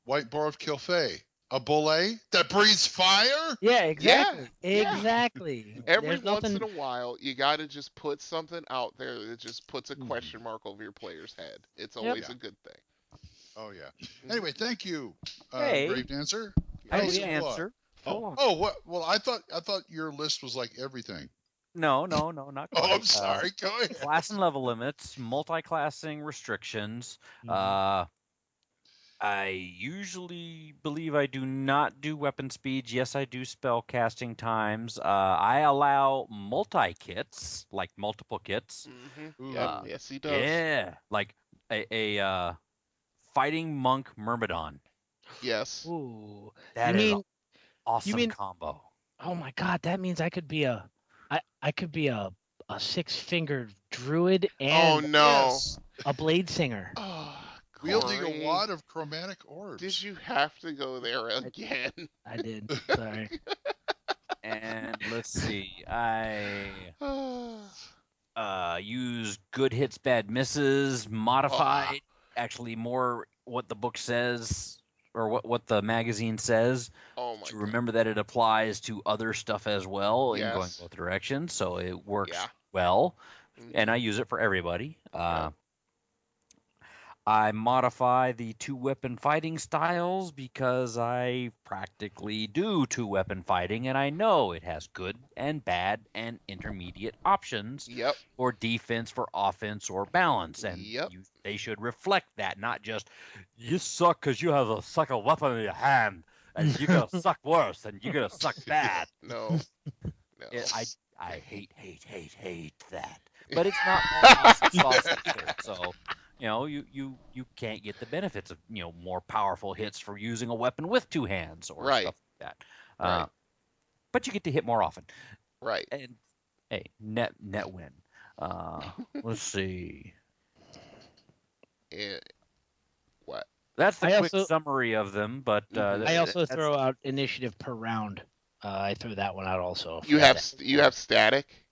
White Boar of Kilfay. A bullet that breathes fire? Yeah, exactly. Yeah. Exactly. Every once in a while, you got to just put something out there that just puts a question mark over your player's head. It's always a good thing. Oh, yeah. Anyway, thank you, Brave Dancer. I didn't answer. What? Well, I thought your list was like everything. No, not quite. I'm sorry. Go ahead. Class and level limits, multi-classing restrictions. I usually believe I do not do weapon speeds. Yes, I do spell casting times. I allow multi-kits, like multiple kits. Yes, he does. Yeah, like a fighting monk myrmidon. Yes. Ooh. That is an awesome combo. Oh my God, that means I could be a 6-fingered druid and a blade singer. Wielding a wad of chromatic orbs. Did you have to go there again? I did. Sorry. And let's see. I use good hits, bad misses, modified. Actually, more what the book says or what the magazine says. Oh my to remember that it applies to other stuff as well in going Yes. both directions, so it works well, and I use it for everybody. I modify the two-weapon fighting styles because I practically do two-weapon fighting, and I know it has good and bad and intermediate options Yep. for defense, for offense, or balance, and Yep. they should reflect that, not just you suck because you have a suck a weapon in your hand, and you're gonna suck worse, and you're gonna suck bad. No. I hate that. But it's not all awesome sauce either. So, you can't get the benefits of, more powerful hits for using a weapon with two hands or Right. stuff like that. Right. But you get to hit more often. Right. And hey, net win. Let's see. What? That's the I quick also- summary of them, but I also throw out initiative per round. I throw that one out also. You have static.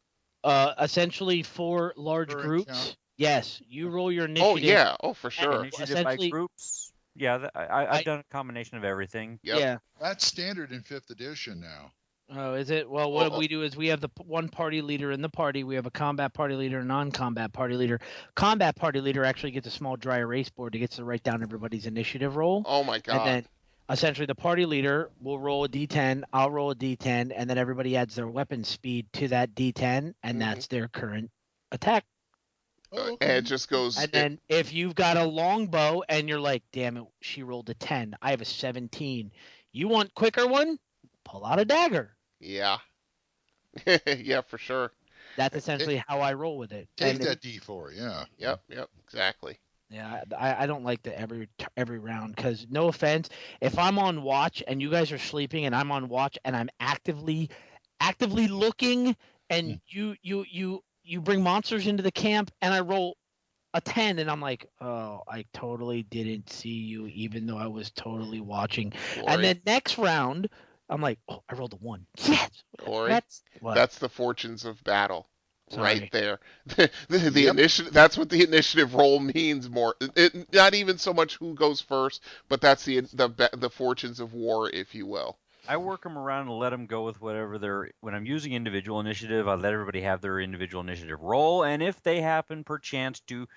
Essentially 4 large Per groups. account. Yes, you roll your initiative. Oh yeah. Oh for sure. initiative by essentially- groups. Yeah, I've done a combination of everything. Yep. Yeah. That's standard in 5th edition now. Oh, is it? Well, what we do is we have the one party leader in the party. We have a combat party leader, a non-combat party leader. Combat party leader actually gets a small dry erase board to get to write down everybody's initiative roll. Oh my god. And then essentially the party leader will roll a d10, I'll roll a d10, and then everybody adds their weapon speed to that d10, and that's their current attack. Oh, And it just goes. And then if you've got a longbow and you're like, damn it, she rolled a 10, I have a 17. You want quicker one? Pull out a dagger. Yeah. Yeah, for sure. That's essentially how I roll with it. Take And that D4, yeah. Yep. Exactly. yeah, I don't like the every round because no offense, if I'm on watch and you guys are sleeping and I'm on watch and I'm actively looking and you bring monsters into the camp and I roll a 10 and I'm like, oh, I totally didn't see you even though I was totally watching. Corey, And then next round, I'm like, oh, I rolled a 1. Yes. Corey, What? that's the fortunes of battle. Sorry. Right there. The initiative. That's what the initiative roll means more. Not even so much who goes first, but that's the fortunes of war, if you will. I work them around and let them go with whatever when I'm using individual initiative, I let everybody have their individual initiative roll, and if they happen perchance to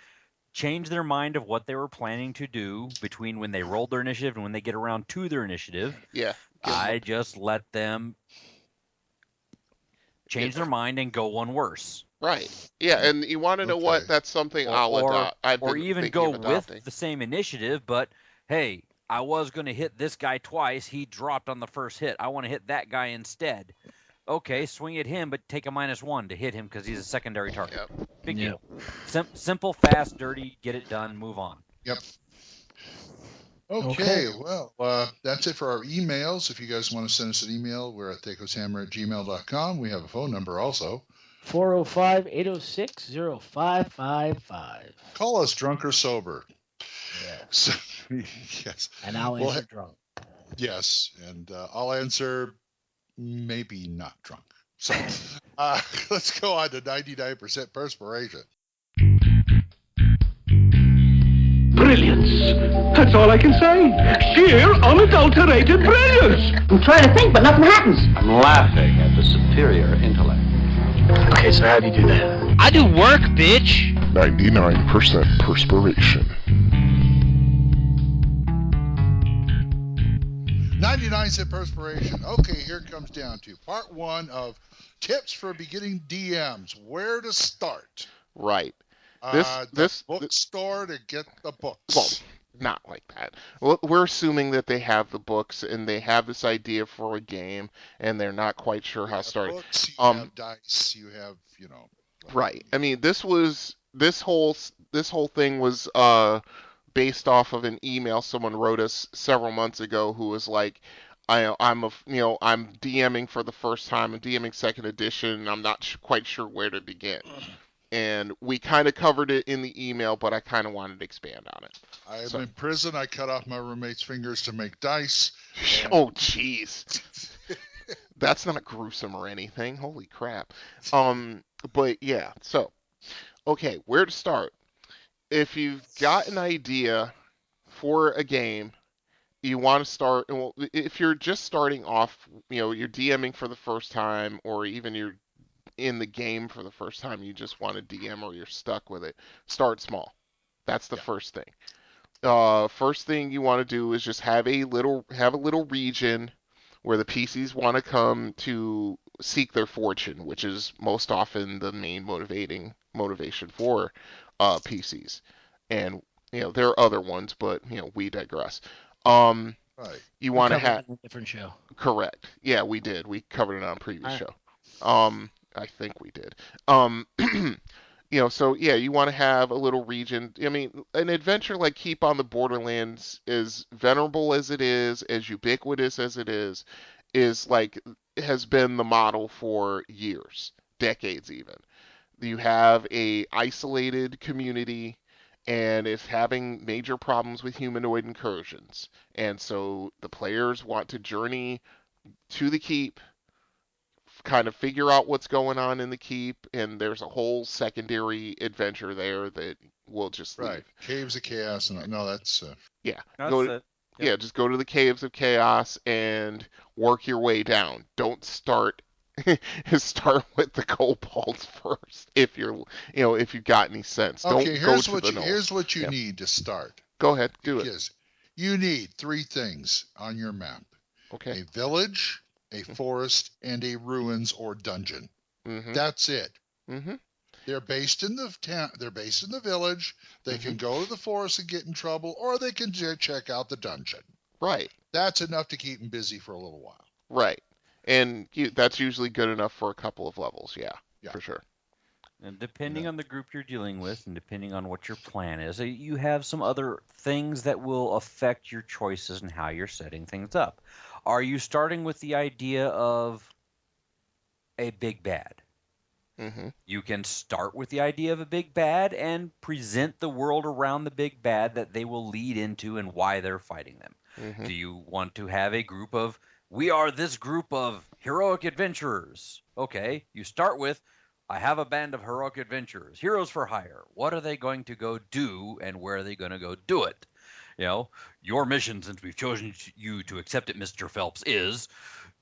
change their mind of what they were planning to do between when they rolled their initiative and when they get around to their initiative, Yeah. I just let them change their mind and go one worse. Right. Yeah, and you want to know what? That's something I'll adopt. Or even go with the same initiative, but hey, I was going to hit this guy twice. He dropped on the first hit. I want to hit that guy instead. Okay, swing at him, but take a -1 to hit him because he's a secondary target. Yep. Big deal. Simple, fast, dirty, get it done, move on. Yep. Okay, well, that's it for our emails. If you guys want to send us an email, we're at thacoshammer@gmail.com. We have a phone number also. 405-806-0555. Call us drunk or sober. Yeah. So, yes. And I'll answer drunk. Yes, and I'll answer maybe not drunk. So let's go on to 99% perspiration. Brilliance. That's all I can say. Sheer, unadulterated brilliance. I'm trying to think, but nothing happens. I'm laughing at the superior intellect. Okay, so how do you do that? I do work, bitch. 99% perspiration. 99% perspiration. Okay, here it comes down to part 1 of tips for beginning DMs. Where to start? Right. This bookstore to get the books. Well, not like that. Well, we're assuming that they have the books and they have this idea for a game, and they're not quite sure how to start. Books, you have dice, you have, Right. I mean, this whole thing was based off of an email someone wrote us several months ago who was like, I'm DMing for the first time. I'm DMing second edition. And I'm not quite sure where to begin. And we kind of covered it in the email, but I kind of wanted to expand on it. I'm in prison. I cut off my roommate's fingers to make dice. Oh, jeez. That's not gruesome or anything. Holy crap. But yeah, so, okay, where to start? If you've got an idea for a game, you want to start, well, if you're just starting off, you're DMing for the first time, or even you're in the game for the first time, you just want to DM or you're stuck with it, start small. That's the first thing. First thing you want to do is just have a little region where the PCs want to come to seek their fortune, which is most often the main motivation for PCs. And there are other ones, but we digress. Right. You want to Covered have in a different show. correct. Yeah, we did. We covered it on a previous All show. I think we did. So yeah, you want to have a little region. I mean, an adventure like Keep on the Borderlands, as venerable as it is, as ubiquitous as it is like has been the model for years, decades even. You have a isolated community and is having major problems with humanoid incursions. And so the players want to journey to the keep, kind of figure out what's going on in the keep, and there's a whole secondary adventure there that we'll just leave. Right. Caves of Chaos. And no, that's. Yeah. That's Go. it. Yep. Yeah, just go to the Caves of Chaos and work your way down. Don't start with the kobolds first if you've got any sense. Okay, Don't go to the north. here's what you Yeah. need to start. Go ahead, do it. Because you need 3 things on your map. Okay. A village, a forest, and a ruins or dungeon. Mm-hmm. That's it. Mm-hmm. They're based in the town. They're based in the village. They can go to the forest and get in trouble, or they can check out the dungeon. Right. That's enough to keep them busy for a little while. Right. And that's usually good enough for a couple of levels. Yeah. For sure. And depending on the group you're dealing with and depending on what your plan is, you have some other things that will affect your choices and how you're setting things up. Are you starting with the idea of a big bad? Mm-hmm. You can start with the idea of a big bad and present the world around the big bad that they will lead into and why they're fighting them. Mm-hmm. Do you want to have a group of, we are this group of heroic adventurers? Okay, you start with, I have a band of heroic adventurers, heroes for hire. What are they going to go do and where are they going to go do it? Your mission, since we've chosen you to accept it, Mr. Phelps, is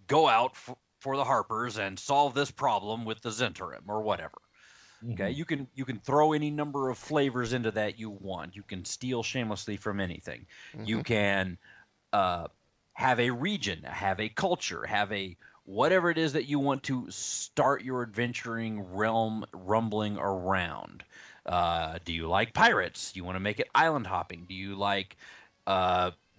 go out for the Harpers and solve this problem with the Zentarim or whatever. Okay, you can throw any number of flavors into that you want. You can steal shamelessly from anything. Mm-hmm. You can have a region, have a culture, have a whatever it is that you want to start your adventuring realm rumbling around. Do you like pirates? Do you want to make it island hopping? Do you like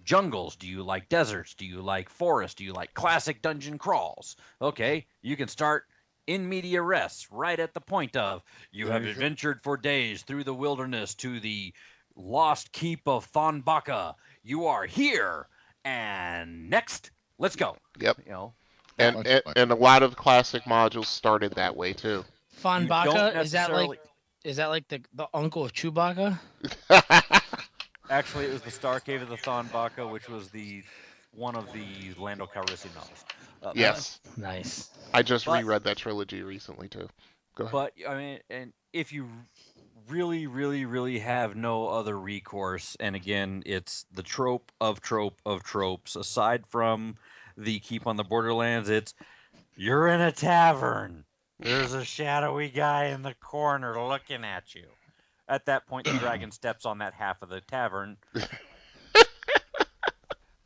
jungles? Do you like deserts? Do you like forests? Do you like classic dungeon crawls? Okay, you can start in media res, right at the point of you have adventured for days through the wilderness to the lost keep of Thonbaka. You are here, and next, let's go. Yep. And a lot of classic modules started that way too. Thonbaka, is that like the uncle of Chewbacca? Actually, it was the Star Cave of the Thonbaka, which was one of the Lando Calrissian novels. Yes. Nice. I just reread that trilogy recently too. Go ahead. But I mean, and if you really, really, really have no other recourse, and again, it's the trope of tropes. Aside from the Keep on the Borderlands, it's you're in a tavern. There's a shadowy guy in the corner looking at you. At that point, the dragon steps on that half of the tavern.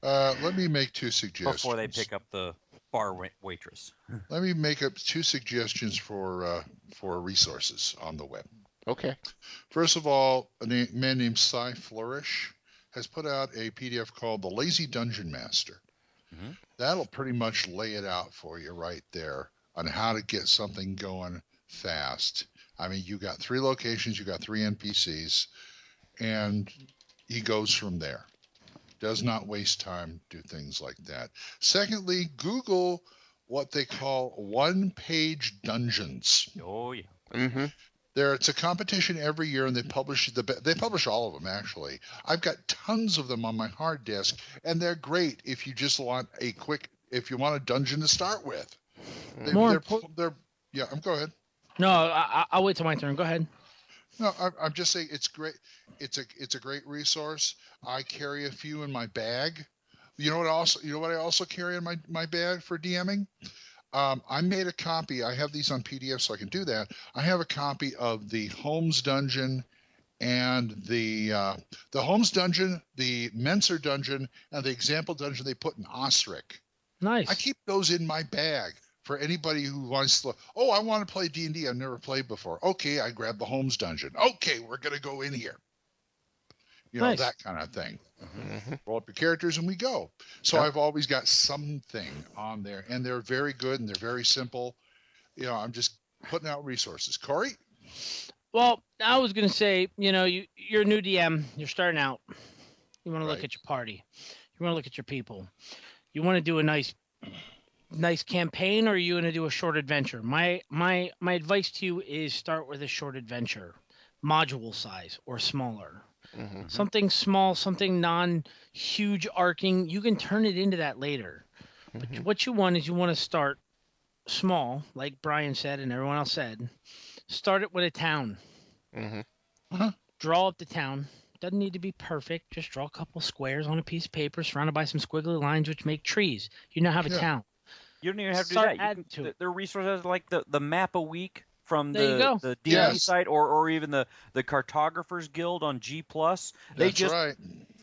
Let me make 2 suggestions. Before they pick up the bar waitress. Let me make up 2 suggestions for resources on the web. Okay. First of all, a man named Cy Flourish has put out a PDF called The Lazy Dungeon Master. Mm-hmm. That'll pretty much lay it out for you right there on how to get something going fast. I mean, you got 3 locations, you got 3 NPCs, and he goes from there. Does not waste time, do things like that. Secondly, Google what they call one-page dungeons. Oh, yeah. Mm-hmm. It's a competition every year, and they publish all of them, actually. I've got tons of them on my hard disk, and they're great if you just want if you want a dungeon to start with. Go ahead. No, I'll wait till my turn. Go ahead. No, I'm just saying it's great. It's a great resource. I carry a few in my bag. You know what I also carry in my bag for DMing? I made a copy. I have these on PDF, so I can do that. I have a copy of the Holmes Dungeon and the Holmes dungeon, the Menser dungeon, and the example dungeon they put in Osric. Nice. I keep those in my bag for anybody who wants to. Oh, I want to play D&D. I've never played before. Okay, I grab the Holmes dungeon. Okay, we're gonna go in here. Nice. That kind of thing. Roll up your characters and we go. So I've always got something on there, and they're very good and they're very simple. I'm just putting out resources. Corey? Well, I was gonna say, you're a new DM. You're starting out. You want to look at your party. You want to look at your people. You want to do a nice campaign, or are you going to do a short adventure? My advice to you is start with a short adventure, module size or smaller. Something small, something non-huge arcing. You can turn it into that later. But what you want is you want to start small, like Brian said and everyone else said. Start it with a town. Draw up the town. Doesn't need to be perfect. Just draw a couple squares on a piece of paper surrounded by some squiggly lines which make trees. You now have a town. You don't even have to Start do that. adding to it. There are resources like the map a week from There you go. the D&D site, or even the Cartographers Guild on G+. They just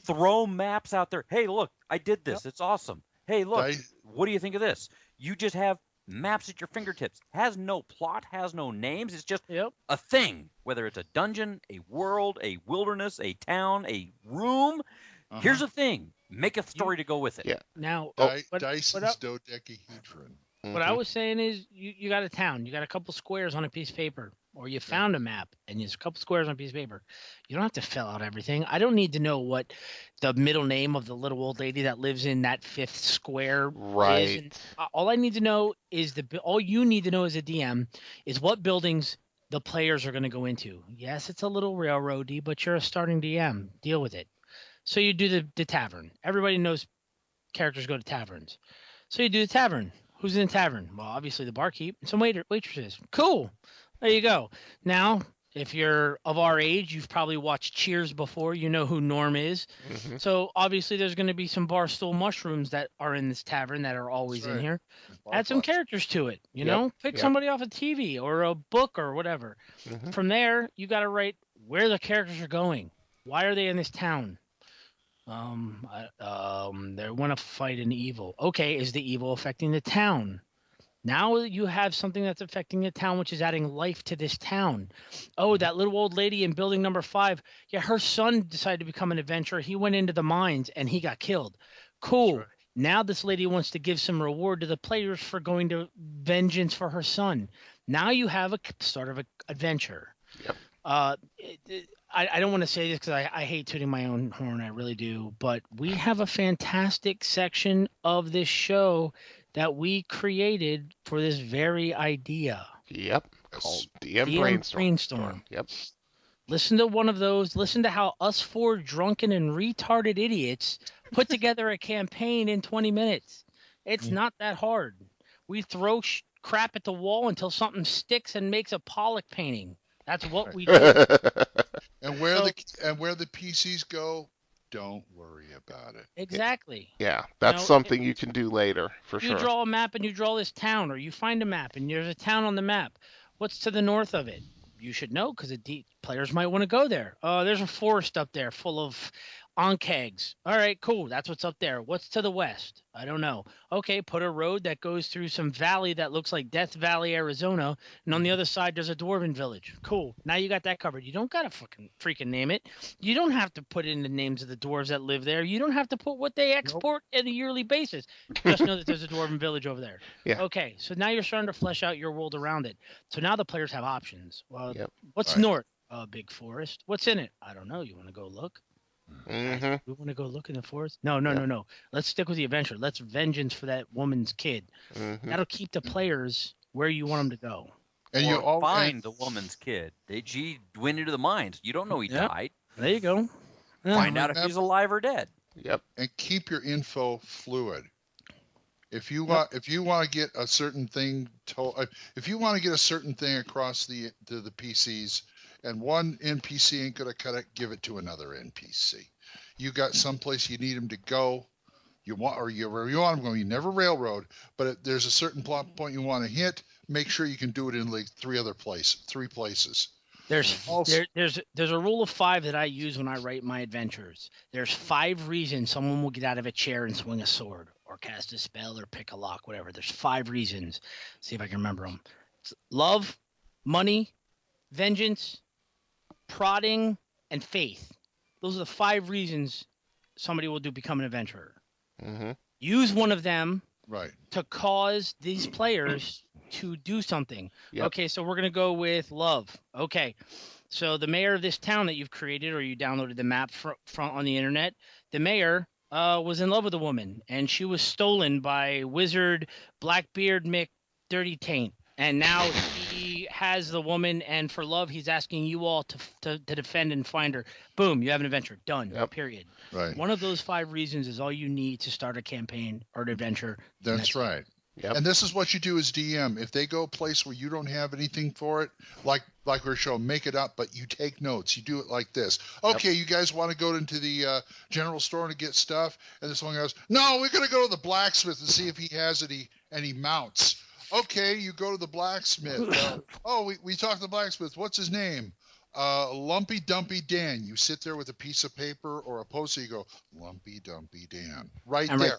throw maps out there. Hey, look, I did this. It's awesome. Hey, look, what do you think of this? You just have maps at your fingertips. Has no plot, has no names. It's just a thing. Whether it's a dungeon, a world, a wilderness, a town, a room. Here's a thing. Make a story to go with it. Yeah. Now, Dyson's dodecahedron. What I was saying is you got a town. You got a couple squares on a piece of paper. Or you found a map and there's a couple squares on a piece of paper. You don't have to fill out everything. I don't need to know what the middle name of the little old lady that lives in that fifth square is. And all I need to know is all you need to know as a DM is what buildings the players are going to go into. Yes, it's a little railroady, but you're a starting DM. Deal with it. So you do the tavern. Everybody knows characters go to taverns. So you do the tavern. Who's in the tavern? Well, obviously the barkeep and some waitresses. Cool. There you go. Now, if you're of our age, you've probably watched Cheers before. You know who Norm is. So obviously there's going to be some barstool mushrooms that are in this tavern that are always in here. Add some characters to it. Pick somebody off a TV or a book or whatever. From there, you got to write where the characters are going. Why are they in this town? They want to fight an evil. Okay, is the evil affecting the town? Now you have something that's affecting the town, which is adding life to this town. Oh, that little old lady in building number 5. Yeah, her son decided to become an adventurer. He went into the mines and he got killed. Cool. Now this lady wants to give some reward to the players for going to vengeance for her son. Now you have a sort of an adventure. I don't want to say this because I hate tooting my own horn. I really do. But we have a fantastic section of this show that we created for this very idea. Called DM Brainstorm. Listen to one of those. Listen to how us 4 drunken and retarded idiots put together a campaign in 20 minutes. It's not that hard. We throw crap at the wall until something sticks and makes a Pollock painting. That's what we do. And where the PCs go, don't worry about it. Exactly. Yeah, that's something you can do later, for sure. You draw a map and you draw this town, or you find a map and there's a town on the map. What's to the north of it? You should know because players might want to go there. There's a forest up there full of onkegs. All right, cool. That's what's up there. What's to the west? I don't know. Okay, put a road that goes through some valley that looks like Death Valley, Arizona, and on the other side there's a dwarven village. Cool. Now you got that covered. You don't got to freaking name it. You don't have to put in the names of the dwarves that live there. You don't have to put what they export on a yearly basis. Just know that there's a dwarven village over there. Yeah. Okay, so now you're starting to flesh out your world around it. So now the players have options. Well, what's north? Big forest. What's in it? I don't know. You want to go look? We want to go look in the forest? No. Let's stick with the adventure. Let's vengeance for that woman's kid. That'll keep the players where you want them to go. And you find the woman's kid. She went into the mines. You don't know he died. There you go. Find out if he's alive or dead. And keep your info fluid. If you want to get a certain thing if you want to get a certain thing across to the PCs, and one NPC ain't gonna cut it, give it to another NPC. You got someplace you need them to go. You want them going. You never railroad, but if there's a certain plot point you want to hit, make sure you can do it in like 3 places. There's a rule of 5 that I use when I write my adventures. There's 5 reasons someone will get out of a chair and swing a sword, or cast a spell, or pick a lock, whatever. There's 5 reasons. See if I can remember them. It's love, money, vengeance, prodding, and faith. Those are the 5 reasons somebody will become an adventurer. Mm-hmm. Use one of them Right. to cause these players to do something. Yep. Okay, so we're going to go with love. Okay, so the mayor of this town that you've created, or you downloaded the map from on the internet, the mayor was in love with a woman, and she was stolen by Wizard Blackbeard Mick Dirty Taint. And now he has the woman, and for love, he's asking you all to defend and find her. Boom, you have an adventure. Done. Yep. Period. Right. One of those 5 reasons is all you need to start a campaign or an adventure. That's right. Yep. And this is what you do as DM. If they go a place where you don't have anything for it, like we're showing, make it up, but you take notes. You do it like this. Okay, you guys want to go into the general store to get stuff? And this one goes, no, we're going to go to the blacksmith and see if he has any mounts. Okay, you go to the blacksmith. We talked to the blacksmith. What's his name? Lumpy Dumpy Dan. You sit there with a piece of paper or a poster. You go, Lumpy Dumpy Dan. Right there.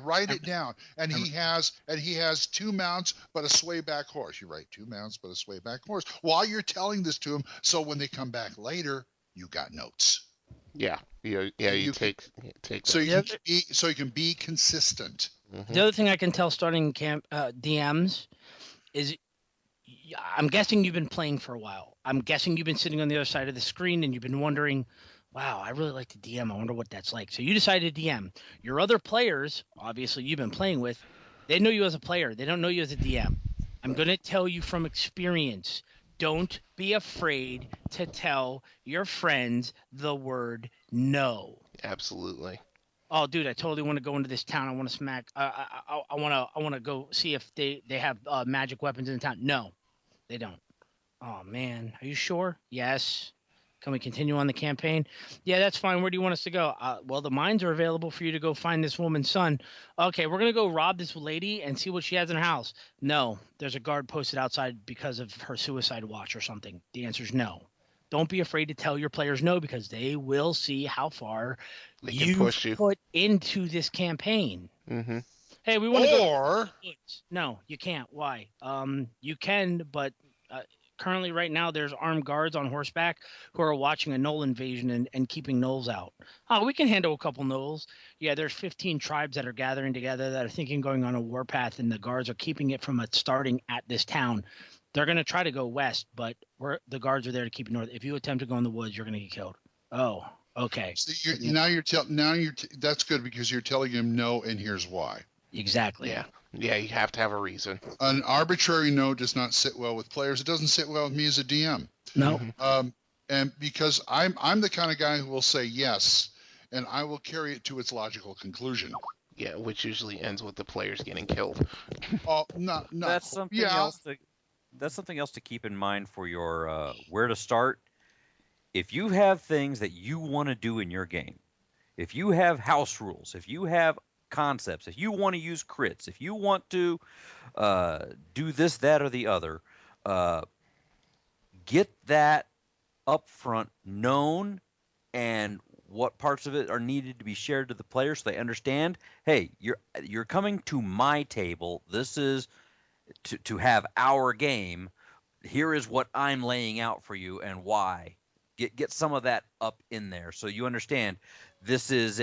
Write it down. And he has 2 mounts but a sway back horse. You write 2 mounts but a sway back horse while you're telling this to him. So when they come back later, you got notes. Yeah. You take. So you can be consistent. Mm-hmm. The other thing I can tell starting camp DMs is, I'm guessing you've been playing for a while. I'm guessing you've been sitting on the other side of the screen and you've been wondering, wow, I really like to DM. I wonder what that's like. So you decided to DM. Your other players, obviously you've been playing with, they know you as a player. They don't know you as a DM. I'm going to tell you from experience, don't be afraid to tell your friends the word no. Absolutely. Oh, dude, I totally want to go into this town. I want to smack. I want to go see if they have magic weapons in the town. No, they don't. Oh man, are you sure? Yes. Can we continue on the campaign? Yeah, that's fine. Where do you want us to go? Well, the mines are available for you to go find this woman's son. Okay, we're gonna go rob this lady and see what she has in her house. No, there's a guard posted outside because of her suicide watch or something. The answer is no. Don't be afraid to tell your players no, because they will see how far you put into this campaign. Mm-hmm. Hey, we want to go. No, you can't. Why? You can, but currently right now there's armed guards on horseback who are watching a Gnoll invasion and keeping Gnolls out. Oh, we can handle a couple Gnolls. Yeah, there's 15 tribes that are gathering together that are thinking going on a warpath, and the guards are keeping it from starting at this town. They're going to try to go west, but the guards are there to keep you north. If you attempt to go in the woods, you're going to get killed. Oh, okay. So that's good, because you're telling him no, and here's why. Exactly. Yeah, you have to have a reason. An arbitrary no does not sit well with players. It doesn't sit well with me as a DM. No. And because I'm the kind of guy who will say yes, and I will carry it to its logical conclusion. Yeah, which usually ends with the players getting killed. Oh, no. That's something else. That's something else to keep in mind for your where to start. If you have things that you want to do in your game, if you have house rules, if you have concepts, if you want to use crits, if you want to do this, that, or the other, get that up front known, and what parts of it are needed to be shared to the players so they understand, hey, you're coming to my table. This is to have our game. Here is what I'm laying out for you and why. Get some of that up in there so you understand this is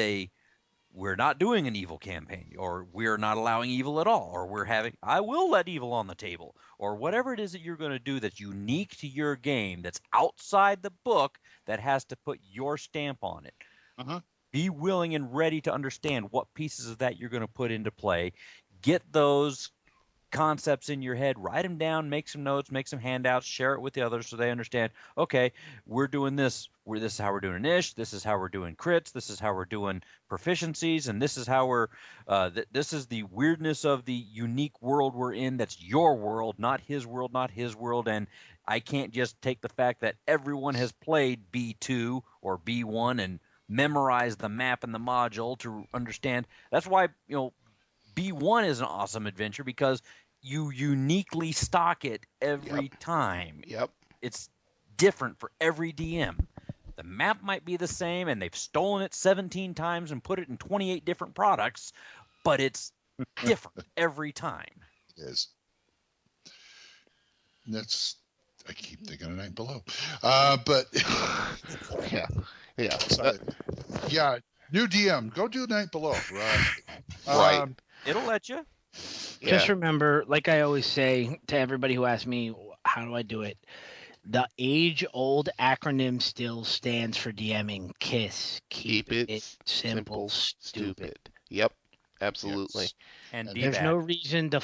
we're not doing an evil campaign, or we're not allowing evil at all, or I will let evil on the table, or whatever it is that you're going to do that's unique to your game, that's outside the book, that has to put your stamp on it. Uh-huh. Be willing and ready to understand what pieces of that you're going to put into play. Get those concepts in your head, write them down, make some notes, make some handouts, share it with the others so they understand, okay, we're doing this. This is how we're doing an ish. This is how we're doing crits. This is how we're doing proficiencies. And this is how we're, this is the weirdness of the unique world we're in. That's your world, not his world, not his world. And I can't just take the fact that everyone has played B2 or B1 and memorize the map and the module to understand. That's why, B1 is an awesome adventure, because you uniquely stock it every time. Yep. It's different for every DM. The map might be the same, and they've stolen it 17 times and put it in 28 different products, but it's different every time. It is. That's. I keep thinking of Night Below, but yeah. So, yeah. New DM, go do Night Below. Right. Right. It'll let you. Just remember, like I always say to everybody who asks me, how do I do it? The age-old acronym still stands for DMing. KISS. Keep it simple, stupid. Yep, absolutely. Yes. And there's no reason to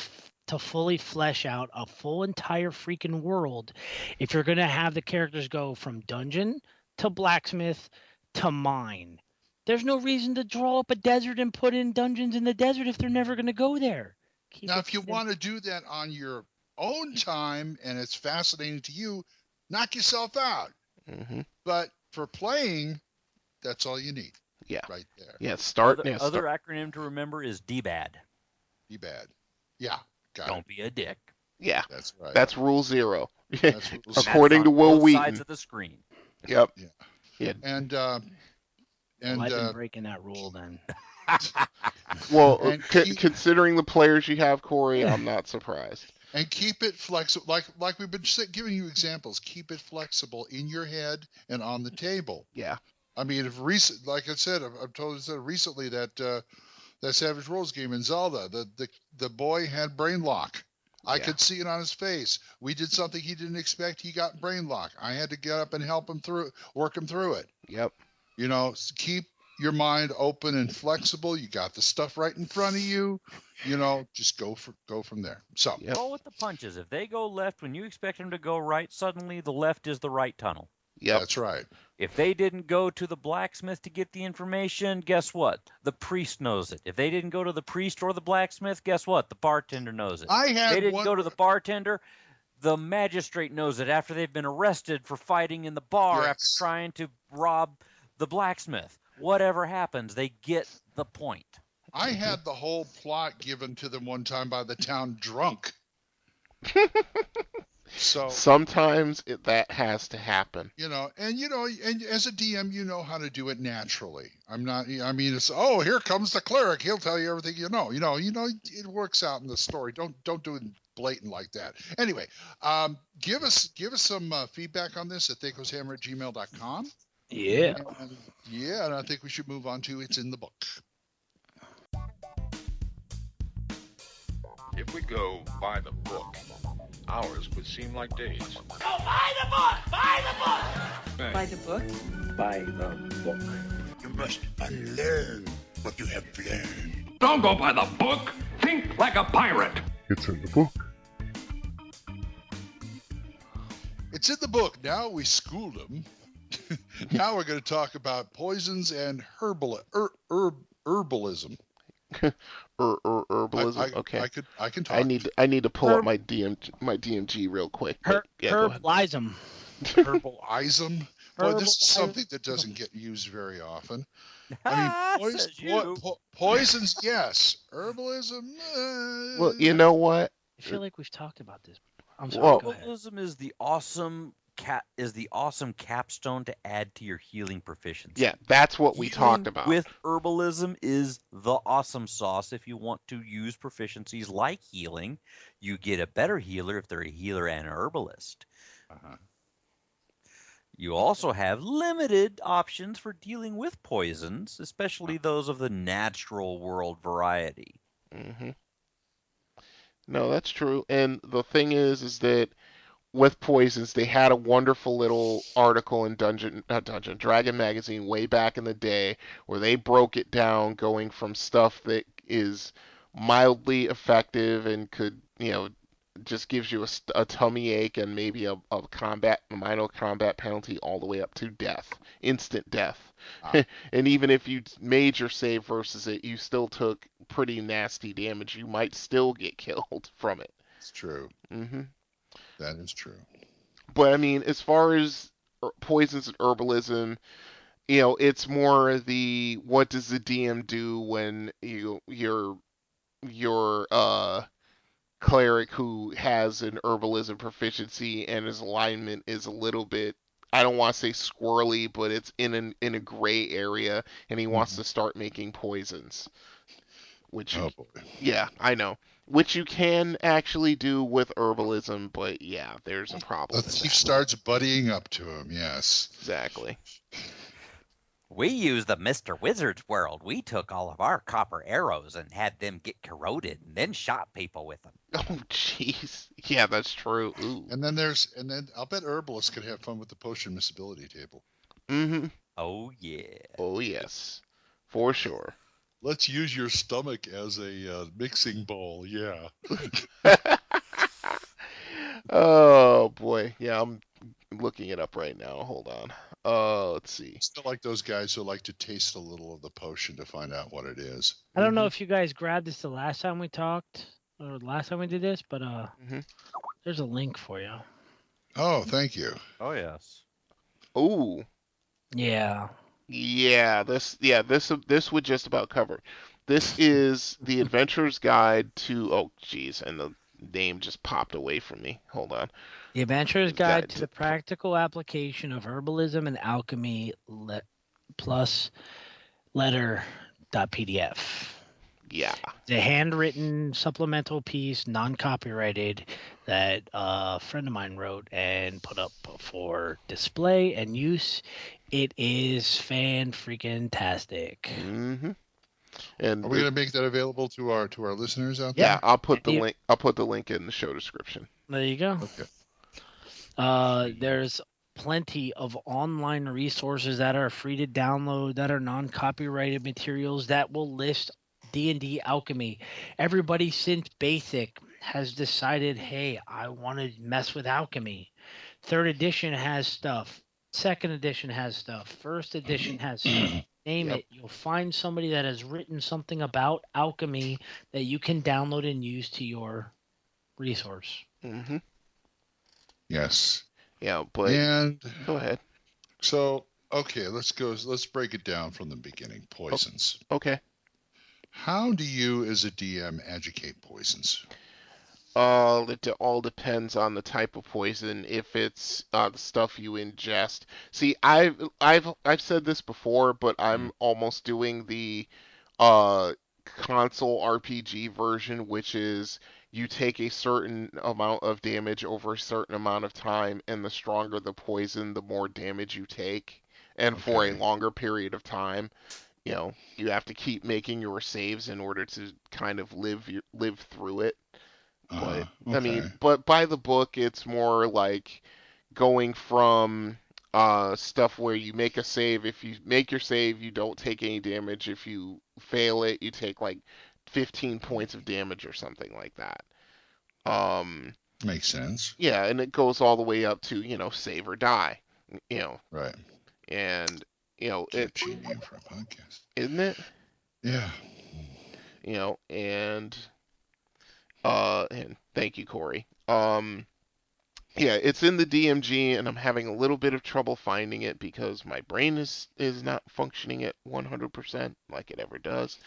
fully flesh out a full entire freaking world if you're going to have the characters go from dungeon to blacksmith to mine. There's no reason to draw up a desert and put in dungeons in the desert if they're never going to go there. Now, if you want to do that on your own time and it's fascinating to you, knock yourself out. Mm-hmm. But for playing, that's all you need. Yeah. Right there. Yeah, Other acronym to remember is DBAD. DBAD. Yeah. Don't be a dick. Yeah. That's right. That's rule 0. That's rule According to Will both Wheaton. sides of the screen. Yep. Yeah. And I've been breaking that rule then. Well, considering the players you have, Corey, I'm not surprised. And keep it flexible, like we've been giving you examples. Keep it flexible in your head and on the table. Yeah. I mean, like I said, I've told you recently that that Savage Worlds game in Zelda, the boy had brain lock. I could see it on his face. We did something he didn't expect. He got brain lock. I had to get up and help him work him through it. Yep. You know, keep your mind open and flexible. You got the stuff right in front of you. You know, just go from there. So Roll with the punches. If they go left when you expect them to go right, suddenly the left is the right tunnel. Yep. That's right. If they didn't go to the blacksmith to get the information, guess what? The priest knows it. If they didn't go to the priest or the blacksmith, guess what? The bartender knows it. If they didn't go to the bartender, the magistrate knows it after they've been arrested for fighting in the bar after trying to rob the blacksmith. Whatever happens, they get the point. I had the whole plot given to them one time by the town drunk. So sometimes that has to happen. You know, and as a DM, you know how to do it naturally. I mean, it's here comes the cleric. He'll tell you everything you know. You know, it works out in the story. Don't do it blatant like that. Anyway, give us some feedback on this at thacoshammer@gmail.com. Yeah. And I think we should move on to It's in the Book. If we go by the book, hours would seem like days. Oh, buy the book! Buy the book! By the book? By the book. You must unlearn what you have learned. Don't go by the book. Think like a pirate. It's in the book. It's in the book. Now we schooled them. Now we're going to talk about poisons and herbalism. Herbalism. Okay. I can talk. I need to pull up my DMG real quick. Herbalism. Herbalism. Boy, this is something that doesn't get used very often. I mean, poisons, yes. Herbalism. Well, you know what? I feel like we've talked about this. I'm sorry. Herbalism is the awesome capstone to add to your healing proficiency. Yeah, that's what we talked about. With herbalism is the awesome sauce. If you want to use proficiencies like healing, you get a better healer if they're a healer and an herbalist. You also have limited options for dealing with poisons, especially those of the natural world variety. Mm-hmm. No, that's true. And the thing is that with poisons, they had a wonderful little article in Dragon Magazine way back in the day where they broke it down, going from stuff that is mildly effective and could, just gives you a tummy ache and maybe a minor combat penalty all the way up to death, instant death. And even if you made your save versus it, you still took pretty nasty damage. You might still get killed from it. It's true. Mm-hmm. That is true. But I mean, as far as poisons and herbalism, it's more the what does the DM do when you're cleric who has an herbalism proficiency and his alignment is a little bit, I don't want to say squirrely, but it's in a gray area, and he wants to start making poisons. Which, Oh boy. yeah, I know. Which you can actually do with herbalism, but yeah, there's a problem. The thief starts buddying up to him. Yes. Exactly. We used the Mr. Wizard's world. We took all of our copper arrows and had them get corroded and then shot people with them. Oh, jeez. Yeah, that's true. Ooh. And then I'll bet herbalists could have fun with the potion miscibility table. Mm-hmm. Oh, yeah. Oh, yes. For sure. Let's use your stomach as a mixing bowl. Yeah. Oh, boy. Yeah, I'm looking it up right now. Hold on. Let's see. Still like those guys who like to taste a little of the potion to find out what it is. I don't know if you guys grabbed this the last time we talked or the last time we did this, but there's a link for you. Oh, thank you. Oh, yes. Ooh. Yeah. Yeah, this would just about cover. This is the Adventurer's Guide to, oh, geez, and the name just popped away from me. Hold on. The Adventurer's Guide to the Practical Application of Herbalism and Alchemy plus letter.pdf. Yeah. The handwritten supplemental piece, non-copyrighted, that a friend of mine wrote and put up for display and use. It is fan-freaking-tastic. Mm-hmm. And are we going to make that available to our listeners out there? Yeah, I'll put the link. I'll put the link in the show description. There you go. Okay. There's plenty of online resources that are free to download that are non-copyrighted materials that will list D&D alchemy. Everybody since Basic has decided, hey, I want to mess with alchemy. 3rd edition has stuff. 2nd edition has stuff. 1st edition has stuff. Name it. You'll find somebody that has written something about alchemy that you can download and use to your resource. Mm-hmm. Yes. Yeah, but go ahead. So, okay, let's break it down from the beginning. Poisons. Okay. How do you, as a DM, educate poisons? It all depends on the type of poison. If it's the stuff you ingest. See, I've said this before, but I'm almost doing the console RPG version, which is you take a certain amount of damage over a certain amount of time, and the stronger the poison, the more damage you take, and for a longer period of time. You know, you have to keep making your saves in order to kind of live through it. But I mean, but by the book, it's more like going from stuff where you make a save. If you make your save, you don't take any damage. If you fail it, you take like 15 points of damage or something like that. Makes sense. Yeah, and it goes all the way up to, save or die. Right. And it's a cheap name for a podcast, isn't it? Yeah. And thank you, Corey. Yeah, it's in the DMG, and I'm having a little bit of trouble finding it because my brain is not functioning at 100% like it ever does.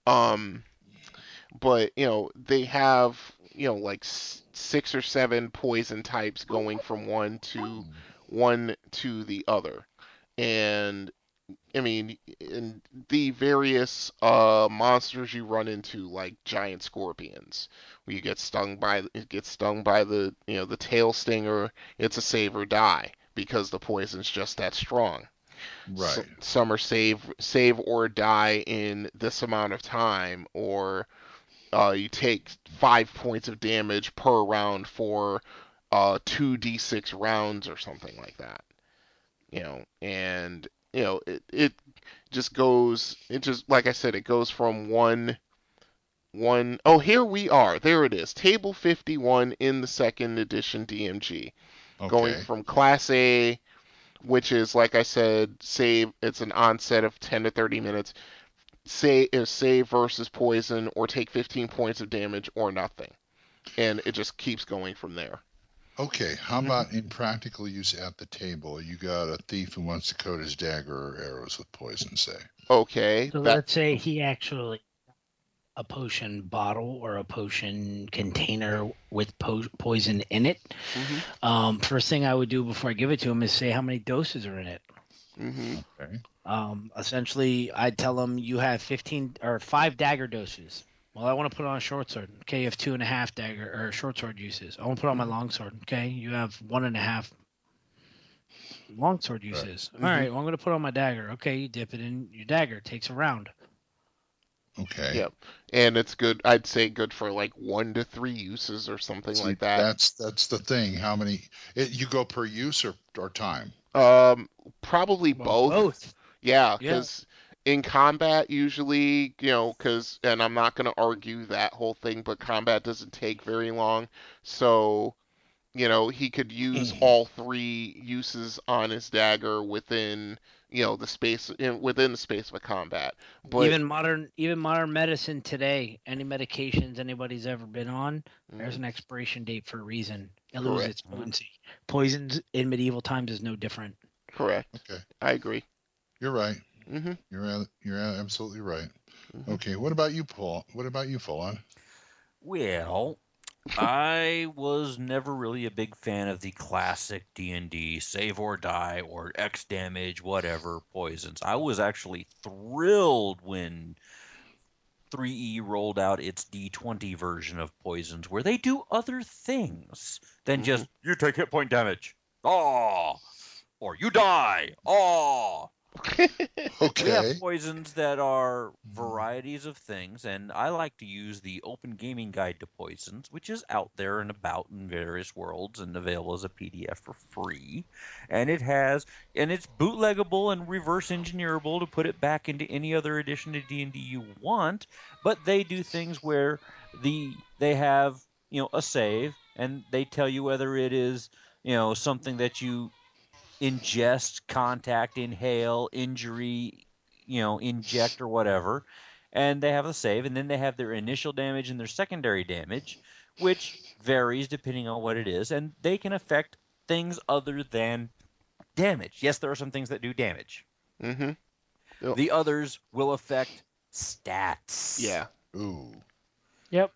But they have like 6 or 7 poison types going from one to the other, and I mean, in the various monsters you run into, like giant scorpions, where you get stung by the the tail stinger, it's a save or die because the poison's just that strong. Right. Some are save or die in this amount of time, or you take 5 points of damage per round for 2d6 rounds or something like that. And it just goes, like I said, it goes from one, oh, here we are. There it is. Table 51 in the 2nd edition DMG. Okay. Going from Class A, which is, like I said, save, it's an onset of 10 to 30 minutes. Save versus poison, or take 15 points of damage, or nothing. And it just keeps going from there. Okay, how about in practical use at the table? You got a thief who wants to coat his dagger or arrows with poison, say. Okay. So let's say he actually a potion bottle or a potion container with poison in it, first thing I would do before I give it to him is say how many doses are in it. Okay. Essentially, I'd tell him you have 15 or 5 dagger doses. Well, I want to put on a short sword. Okay, you have 2.5 dagger or short sword uses. I want to put on my long sword. Okay, you have 1.5 long sword uses. All right, well, I'm going to put on my dagger. Okay, you dip it in your dagger. It takes a round. Okay. Yep. And it's good. I'd say good for like 1 to 3 uses or something like that. That's the thing. How many? You go per use or time? Probably both. Yeah, because in combat usually, and I'm not going to argue that whole thing, but combat doesn't take very long, so he could use all 3 uses on his dagger within the space of a combat. But even modern medicine today, any medications anybody's ever been on, there's an expiration date for a reason. It loses its potency. Poisons in medieval times is no different. Correct. Okay. I agree. You're right. You're absolutely right. Okay. What about you, Paul? What about you, Full-On? Well, I was never really a big fan of the classic D&D save or die or X damage, whatever, poisons. I was actually thrilled when 3E rolled out its D20 version of poisons, where they do other things than just, you take hit point damage. Oh! Or you die. Oh! Okay. We have poisons that are varieties of things, and I like to use the Open Gaming Guide to Poisons, which is out there and about in various worlds and available as a PDF for free. And it's bootleggable and reverse engineerable to put it back into any other edition of D&D you want, but they do things where they have, a save, and they tell you whether it is, something that you ingest, contact, inhale, injury, inject or whatever, and they have a save, and then they have their initial damage and their secondary damage, which varies depending on what it is, and they can affect things other than damage. Yes, there are some things that do damage. Yep. The others will affect stats. Yeah. Ooh. Yep.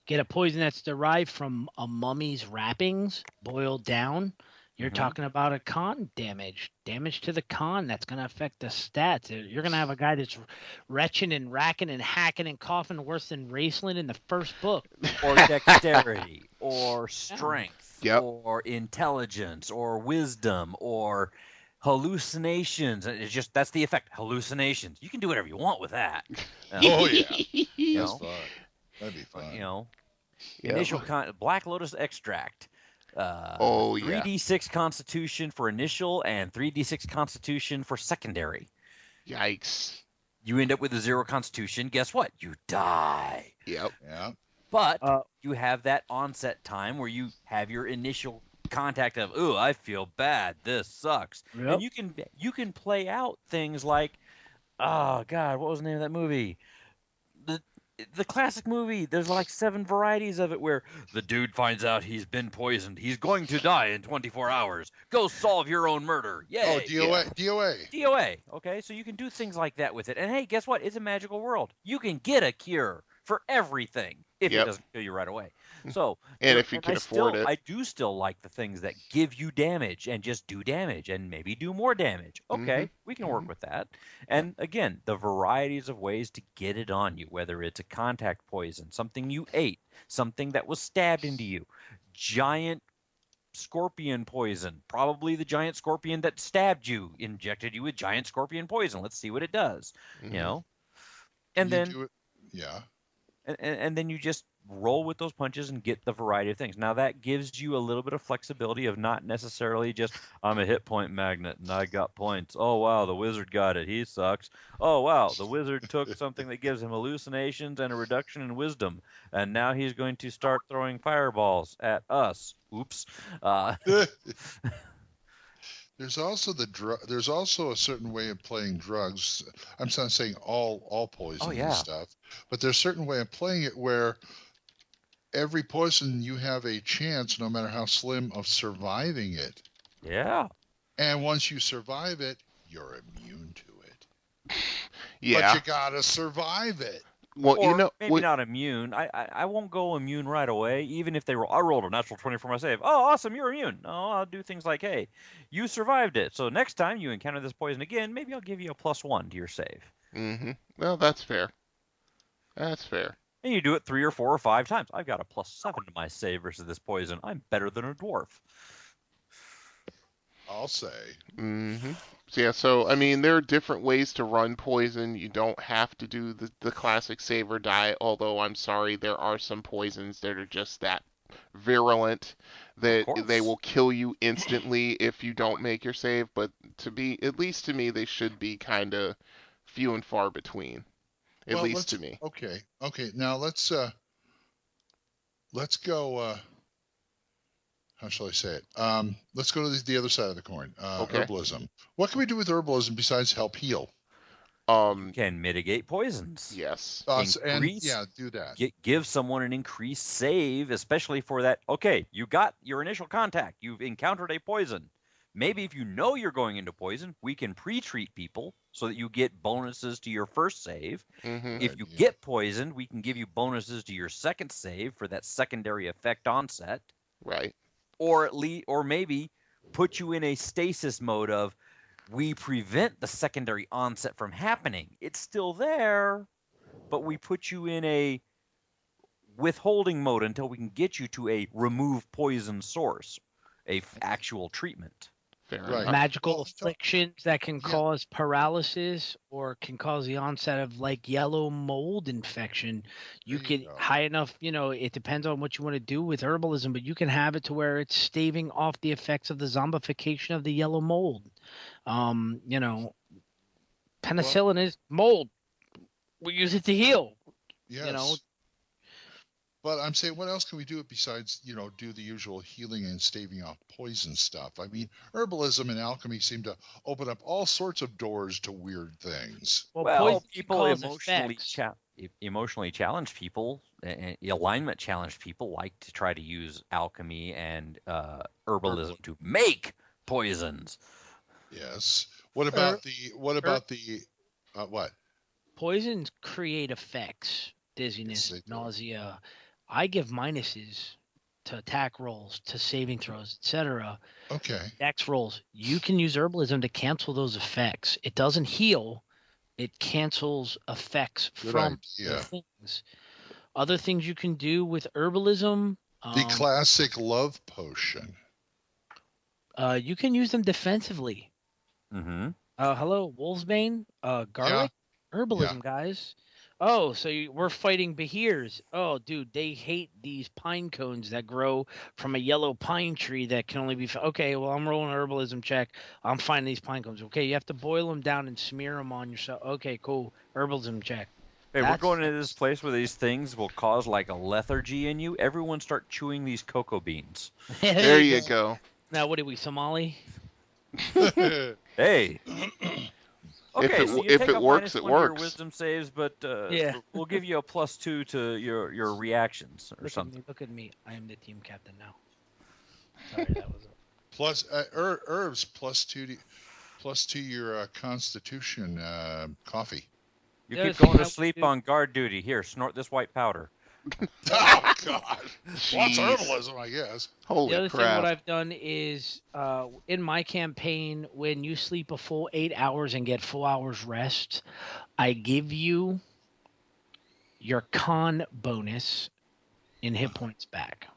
Get a poison that's derived from a mummy's wrappings boiled down. You're talking about a con damage to the con that's going to affect the stats. You're going to have a guy that's retching and racking and hacking and coughing worse than Raceland in the first book. Or dexterity, or strength, or intelligence, or wisdom, or hallucinations. That's the effect. Hallucinations. You can do whatever you want with that. Oh yeah. That's fun. That'd be fun. Initial Black Lotus extract. 3d6 Constitution for initial and 3d6 Constitution for secondary. Yikes. You end up with a 0 Constitution. Guess what? You die. Yep. Yeah. But you have that onset time where you have your initial contact of, ooh, I feel bad. This sucks. Yep. And you can play out things like, oh God, what was the name of that movie? The classic movie, there's like 7 varieties of it where the dude finds out he's been poisoned. He's going to die in 24 hours. Go solve your own murder. Yay. Oh, DOA. DOA. DOA. Okay, so you can do things like that with it. And hey, guess what? It's a magical world. You can get a cure for everything if it doesn't kill you right away. So, and if you can afford it. I do still like the things that give you damage and just do damage and maybe do more damage. Okay, we can work with that. And again, the varieties of ways to get it on you, whether it's a contact poison, something you ate, something that was stabbed into you, giant scorpion poison, probably the giant scorpion that stabbed you injected you with giant scorpion poison. Let's see what it does. And then and then you just roll with those punches and get the variety of things. Now that gives you a little bit of flexibility of not necessarily just, I'm a hit point magnet and I got points. Oh wow, the wizard got it. He sucks. Oh wow, the wizard took something that gives him hallucinations and a reduction in wisdom, and now he's going to start throwing fireballs at us. Oops. There's also there's also a certain way of playing drugs. I'm not saying all poison and stuff, but there's a certain way of playing it where every poison you have a chance, no matter how slim, of surviving it. Yeah. And once you survive it, you're immune to it. Yeah. But you gotta survive it. Well, or maybe not immune. I won't go immune right away, even if they roll. I rolled a natural 20 for my save. Oh, awesome, you're immune. No, I'll do things like, hey, you survived it, so next time you encounter this poison again, maybe I'll give you a +1 to your save. Mm-hmm. Well, that's fair. That's fair. And you do it 3 or 4 or 5 times. I've got a +7 to my save versus this poison. I'm better than a dwarf. I'll say. Mm-hmm. So, yeah, so, I mean, there are different ways to run poison. You don't have to do the classic save or die, although I'm sorry, there are some poisons that are just that virulent that they will kill you instantly if you don't make your save, but at least to me, they should be kind of few and far between. At least to me. Okay. Now let's go. How shall I say it? Let's go to the other side of the coin. Herbalism. What can we do with herbalism besides help heal? You can mitigate poisons. Yes. Do that. Give someone an increased save, especially for that. Okay, you got your initial contact. You've encountered a poison. Maybe if you know you're going into poison, we can pre-treat people so that you get bonuses to your first save. Mm-hmm. If you get poisoned, we can give you bonuses to your second save for that secondary effect onset. Right. Or maybe put you in a stasis mode of, we prevent the secondary onset from happening. It's still there, but we put you in a withholding mode until we can get you to a remove poison source, actual treatment. Magical afflictions that can cause paralysis or can cause the onset of like yellow mold infection. You can high enough, it depends on what you want to do with herbalism, but you can have it to where it's staving off the effects of the zombification of the yellow mold. Penicillin is mold. We use it to heal. Yes. But I'm saying, what else can we do besides, do the usual healing and staving off poison stuff? I mean, herbalism and alchemy seem to open up all sorts of doors to weird things. Well, people emotionally challenged people, alignment challenged people like to try to use alchemy and herbalism to make poisons. Yes. What about what? Poisons create effects, dizziness, nausea. I give minuses to attack rolls, to saving throws, etc. Okay. Dex rolls. You can use herbalism to cancel those effects. It doesn't heal. It cancels effects from the things. Other things you can do with herbalism. The classic love potion. You can use them defensively. Mm-hmm. Hello, Wolfsbane. Garlic. Herbalism, guys. Oh, so we're fighting Behirs. Oh, dude, they hate these pine cones that grow from a yellow pine tree that can only be... Okay, well, I'm rolling an herbalism check. I'm finding these pine cones. Okay, you have to boil them down and smear them on yourself. Okay, cool. Herbalism check. Hey, we're going into this place where these things will cause like a lethargy in you. Everyone start chewing these cocoa beans. There you go. Now, what are we, Somali? Hey. Okay, if it works, it works. Your wisdom saves, but we'll give you a +2 to your reactions or something. Look at me. I am the team captain now. Sorry, that was plus herbs plus to your Constitution coffee. You keep going to sleep on guard duty. Here, snort this white powder. Oh God! What's herbalism? I guess. Holy crap! The other thing, what I've done is, in my campaign, when you sleep a full 8 hours and get 4 hours rest, I give you your con bonus in hit points back.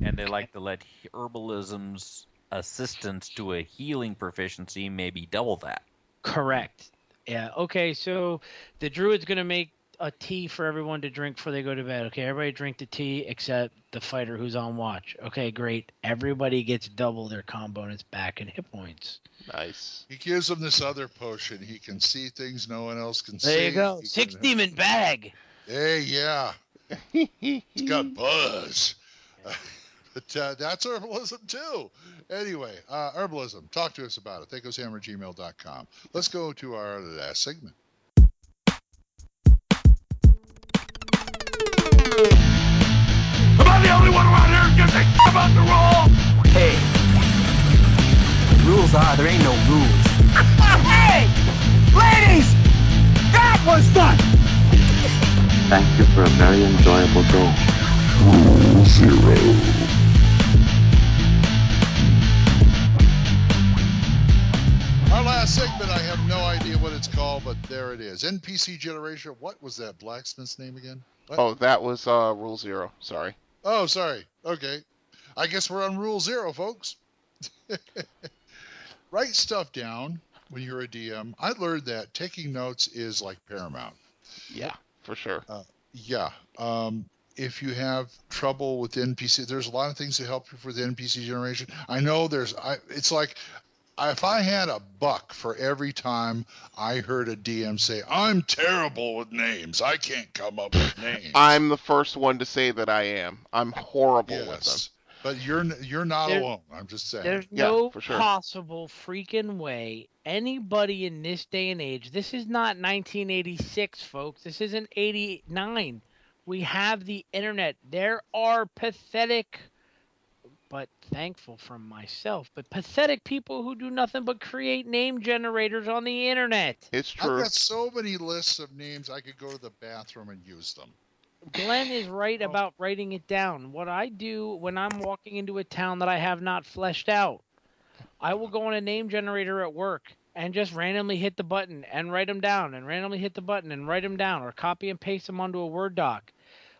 And they like to let herbalism's assistance to a healing proficiency maybe double that. Correct. Yeah. Okay. So the druid's gonna make a tea for everyone to drink before they go to bed. Okay, everybody drink the tea except the fighter who's on watch. Okay, great. Everybody gets double their con bonus back in hit points. Nice. He gives him this other potion. He can see things no one else can see. There you go. 6 demon bag. Hey, yeah. It's got buzz. But that's herbalism too. Anyway, herbalism. Talk to us about it. THACOshammer@gmail.com. Let's go to our last segment. Am I the only one around here who gives a shit about the rules? Hey, rules are, there ain't no rules. Hey! Ladies! That was fun! thank you for a very enjoyable day. Rule Zero. Our last segment, I have no idea what it's called, but there it is. NPC generation. What was that blacksmith's name again? What? Oh, that was Rule Zero. Sorry. Oh, sorry. Okay. I guess we're on Rule Zero, folks. Write stuff down when you're a DM. I learned that taking notes is like paramount. Yeah, for sure. Yeah. If you have trouble with NPC, there's a lot of things to help you for the NPC generation. I know it's like if I had a buck for every time I heard a DM say, I'm terrible with names, I can't come up with names. I'm the first one to say that I am. I'm horrible with them. But you're not alone. I'm just saying. There's no possible freaking way anybody in this day and age. This is not 1986, folks. This isn't 89. We have the internet. There are pathetic, but thankful from myself, but pathetic people who do nothing but create name generators on the internet. It's true. I've got so many lists of names I could go to the bathroom and use them. Glenn is right about writing it down. What I do when I'm walking into a town that I have not fleshed out, I will go on a name generator at work and just randomly hit the button and write them down, and randomly hit the button and write them down, or copy and paste them onto a Word doc.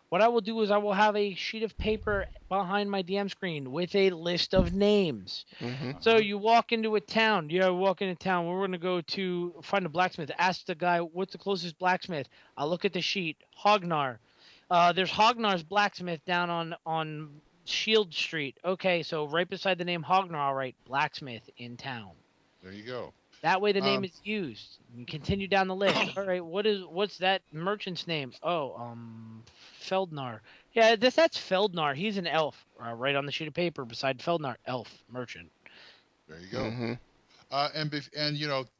What I will do is I will have a sheet of paper behind my DM screen with a list of names. Mm-hmm. So you walk into a town. We're going to go to find a blacksmith. Ask the guy, what's the closest blacksmith? I'll look at the sheet. Hognar. There's Hognar's blacksmith down on Shield Street. Okay, so right beside the name Hognar, I'll write blacksmith in town. There you go. That way the name is used. You continue down the list. All right, what's that merchant's name? Oh, Feldnar. Yeah, that's Feldnar. He's an elf. Right on the sheet of paper beside Feldnar, elf merchant. There you go. Mm-hmm. And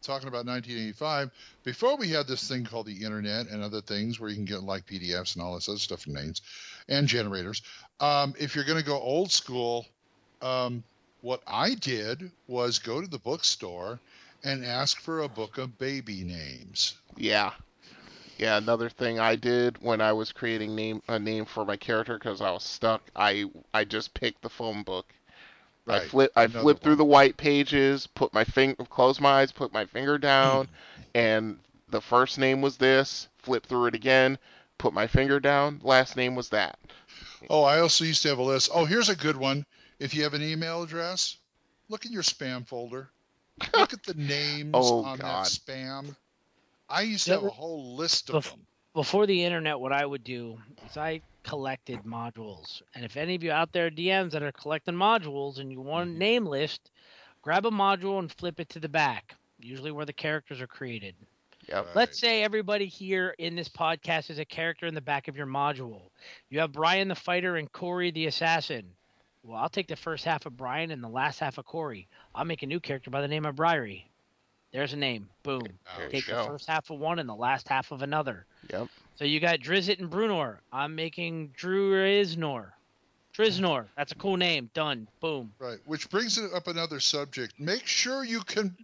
talking about 1985, before we had this thing called the internet and other things where you can get like PDFs and all this other stuff and names and generators. If you're going to go old school, what I did was go to the bookstore and ask for a book of baby names. Yeah, another thing I did when I was creating a name for my character because I was stuck, I just picked the phone book. Right. I flipped through the white pages, closed my eyes, put my finger down, and the first name was this, flipped through it again, put my finger down, last name was that. Oh, I also used to have a list. Oh, here's a good one. If you have an email address, look in your spam folder. Look at the names on that spam. I used to have a whole list of them. Before the internet, what I would do is I collected modules. And if any of you out there DMs that are collecting modules and you want a name list, grab a module and flip it to the back, usually where the characters are created. Yep. Let's say everybody here in this podcast is a character in the back of your module. You have Brian the fighter and Corey the assassin. Well, I'll take the first half of Brian and the last half of Corey. I'll make a new character by the name of Briary. There's a name. Boom. Take the first half of one and the last half of another. Yep. So you got Drizzt and Brunor. I'm making Driznor. That's a cool name. Done. Boom. Right. Which brings up another subject. Make sure you can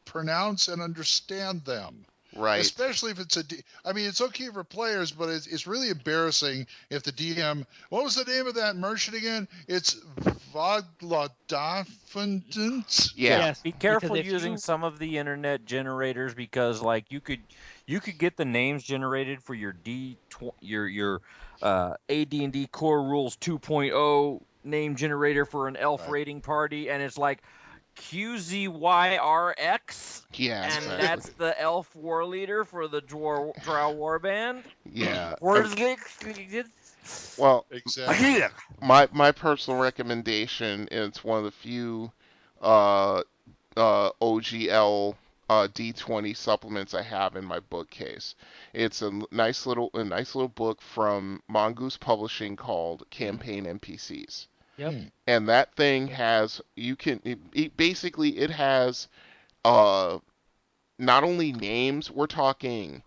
pronounce and understand them. Right. Especially if it's it's okay for players, but it's really embarrassing if the DM. What was the name of that merchant again? It's Vodladafendant. Yeah. Yes. Be careful using some of the internet generators because, like, you could get the names generated for your AD&D Core Rules 2.0 name generator for an elf raiding party, and it's like QZYRX. Yeah, and exactly. That's the elf war leader for the Drow Warband. Yeah. Well, exactly. My personal recommendation, and it's one of the few OGL D20 supplements I have in my bookcase. It's a nice little book from Mongoose Publishing called Campaign NPCs. Yep. And that thing has it has not only names, we're talking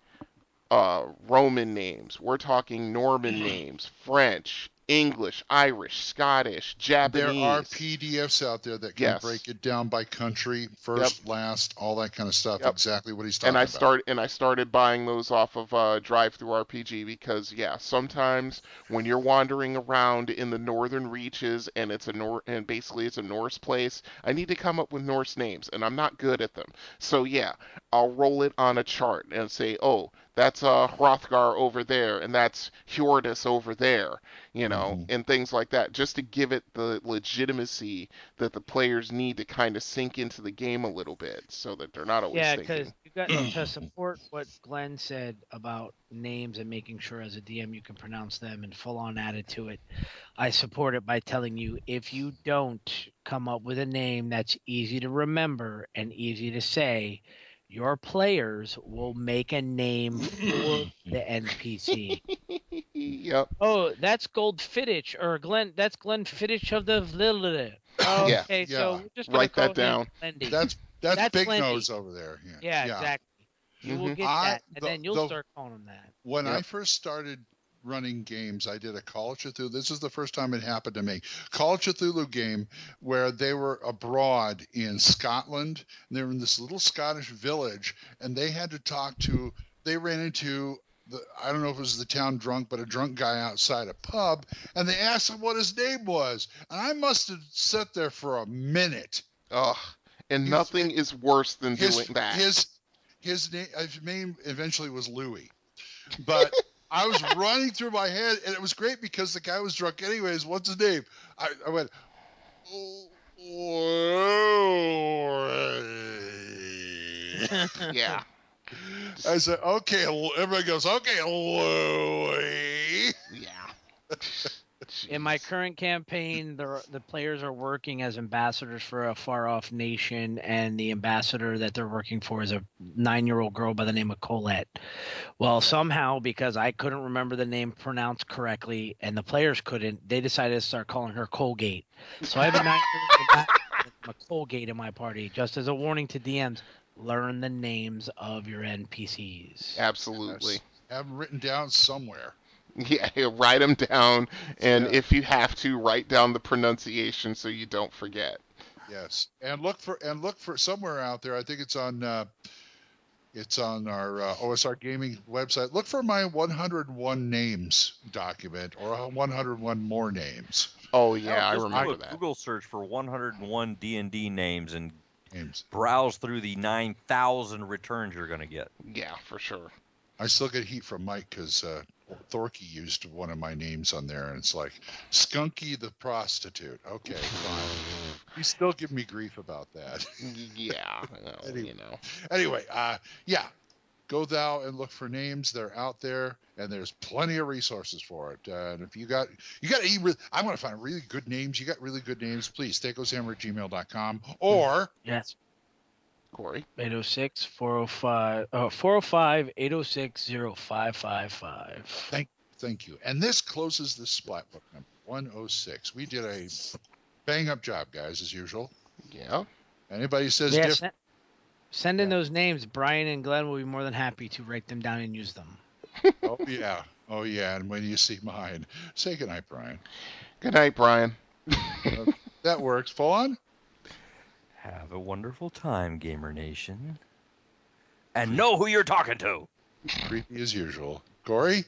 Roman names, we're talking Norman names, French, English, Irish, Scottish, Japanese. There are PDFs out there that can break it down by country, first, last, all that kind of stuff. Exactly what he's talking about. And I started buying those off of Drive Through RPG because sometimes when you're wandering around in the northern reaches and and basically it's a Norse place, I need to come up with Norse names and I'm not good at them. So I'll roll it on a chart and say, oh, that's Hrothgar over there, and that's Hjordis over there, and things like that, just to give it the legitimacy that the players need to kind of sink into the game a little bit, so that they're not always thinking. Yeah, because you got to support what Glenn said about names and making sure as a DM you can pronounce them and full on added to it. I support it by telling you, if you don't come up with a name that's easy to remember and easy to say, your players will make a name for the NPC. Yep. Oh, that's Gold Fittich, or Glenn. That's Glenn Fittich of the. Okay, so we're just write that down. That's Big Glendy. Nose over there. Yeah, exactly. You will get that, and then you'll start calling them that. When I first started running games, I did a Call of Cthulhu. This is the first time it happened to me. Call of Cthulhu game where they were abroad in Scotland. And they were in this little Scottish village, and they had to talk to. They ran into I don't know if it was the town drunk, but a drunk guy outside a pub, and they asked him what his name was, and I must have sat there for a minute. Ugh, and nothing is worse than doing that. His name eventually was Louis, but. I was running through my head, and it was great because the guy was drunk anyways. What's his name? I went, yeah. I said, okay. Everybody goes, okay, Louis. Yeah. In my current campaign, the players are working as ambassadors for a far-off nation, and the ambassador that they're working for is a 9-year-old girl by the name of Colette. Well, somehow, because I couldn't remember the name pronounced correctly, and the players couldn't, they decided to start calling her Colgate. So I have a 9-year-old ambassador, Colgate in my party, just as a warning to DMs. Learn the names of your NPCs. Absolutely. Have them written down somewhere. Yeah, write them down, and if you have to, write down the pronunciation so you don't forget. Yes, and look for somewhere out there. I think it's on our OSR Gaming website. Look for my 101 names document or 101 more names. Oh yeah, I remember that. Google search for 101 D&D names and browse through the 9,000 returns you're going to get. Yeah, for sure. I still get heat from Mike because Thorky used one of my names on there, and it's like Skunky the prostitute. Okay, fine. You still give me grief about that. Yeah, Anyway, go thou and look for names. They're out there, and there's plenty of resources for it. And if I want to find really good names. You got really good names, please, THACOshammer@gmail.com or yes. Corey. 405-806-0555. Thank you. And this closes the Splat Book number 106. We did a bang-up job, guys, as usual. Yeah. Anybody says different? Send in those names. Brian and Glenn will be more than happy to write them down and use them. Oh, yeah. And when you see mine, say goodnight, Brian. Good night, Brian. That works. Fawn? Have a wonderful time, Gamer Nation. And know who you're talking to. Creepy as usual. Corey?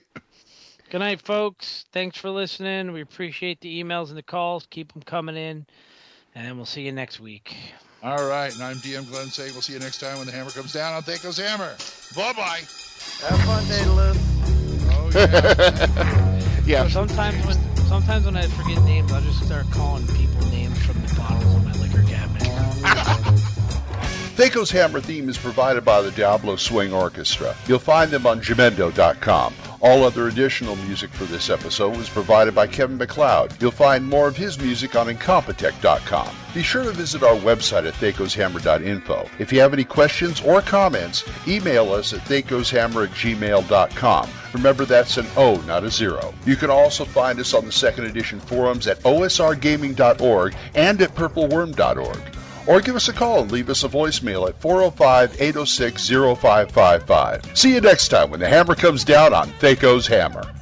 Good night, folks. Thanks for listening. We appreciate the emails and the calls. Keep them coming in. And we'll see you next week. All right. And I'm DM Glenn saying we'll see you next time when the hammer comes down on THACO's Hammer. Bye-bye. Have fun, Daedalus. Oh, yeah. Yeah. Sometimes when I forget names, I'll just start calling people names from the bottles in my liquor cabinet. THACO's Hammer theme is provided by the Diablo Swing Orchestra. You'll find them on Jamendo.com. All other additional music for this episode was provided by Kevin MacLeod. You'll find more of his music on Incompetech.com. Be sure to visit our website at THACOsHammer.info. If you have any questions or comments, email us at THACOsHammer@gmail.com. Remember, that's an O, not a 0. You can also find us on the 2nd edition forums at osrgaming.org and at purpleworm.org. Or give us a call and leave us a voicemail at 405-806-0555. See you next time when the hammer comes down on THACO's Hammer.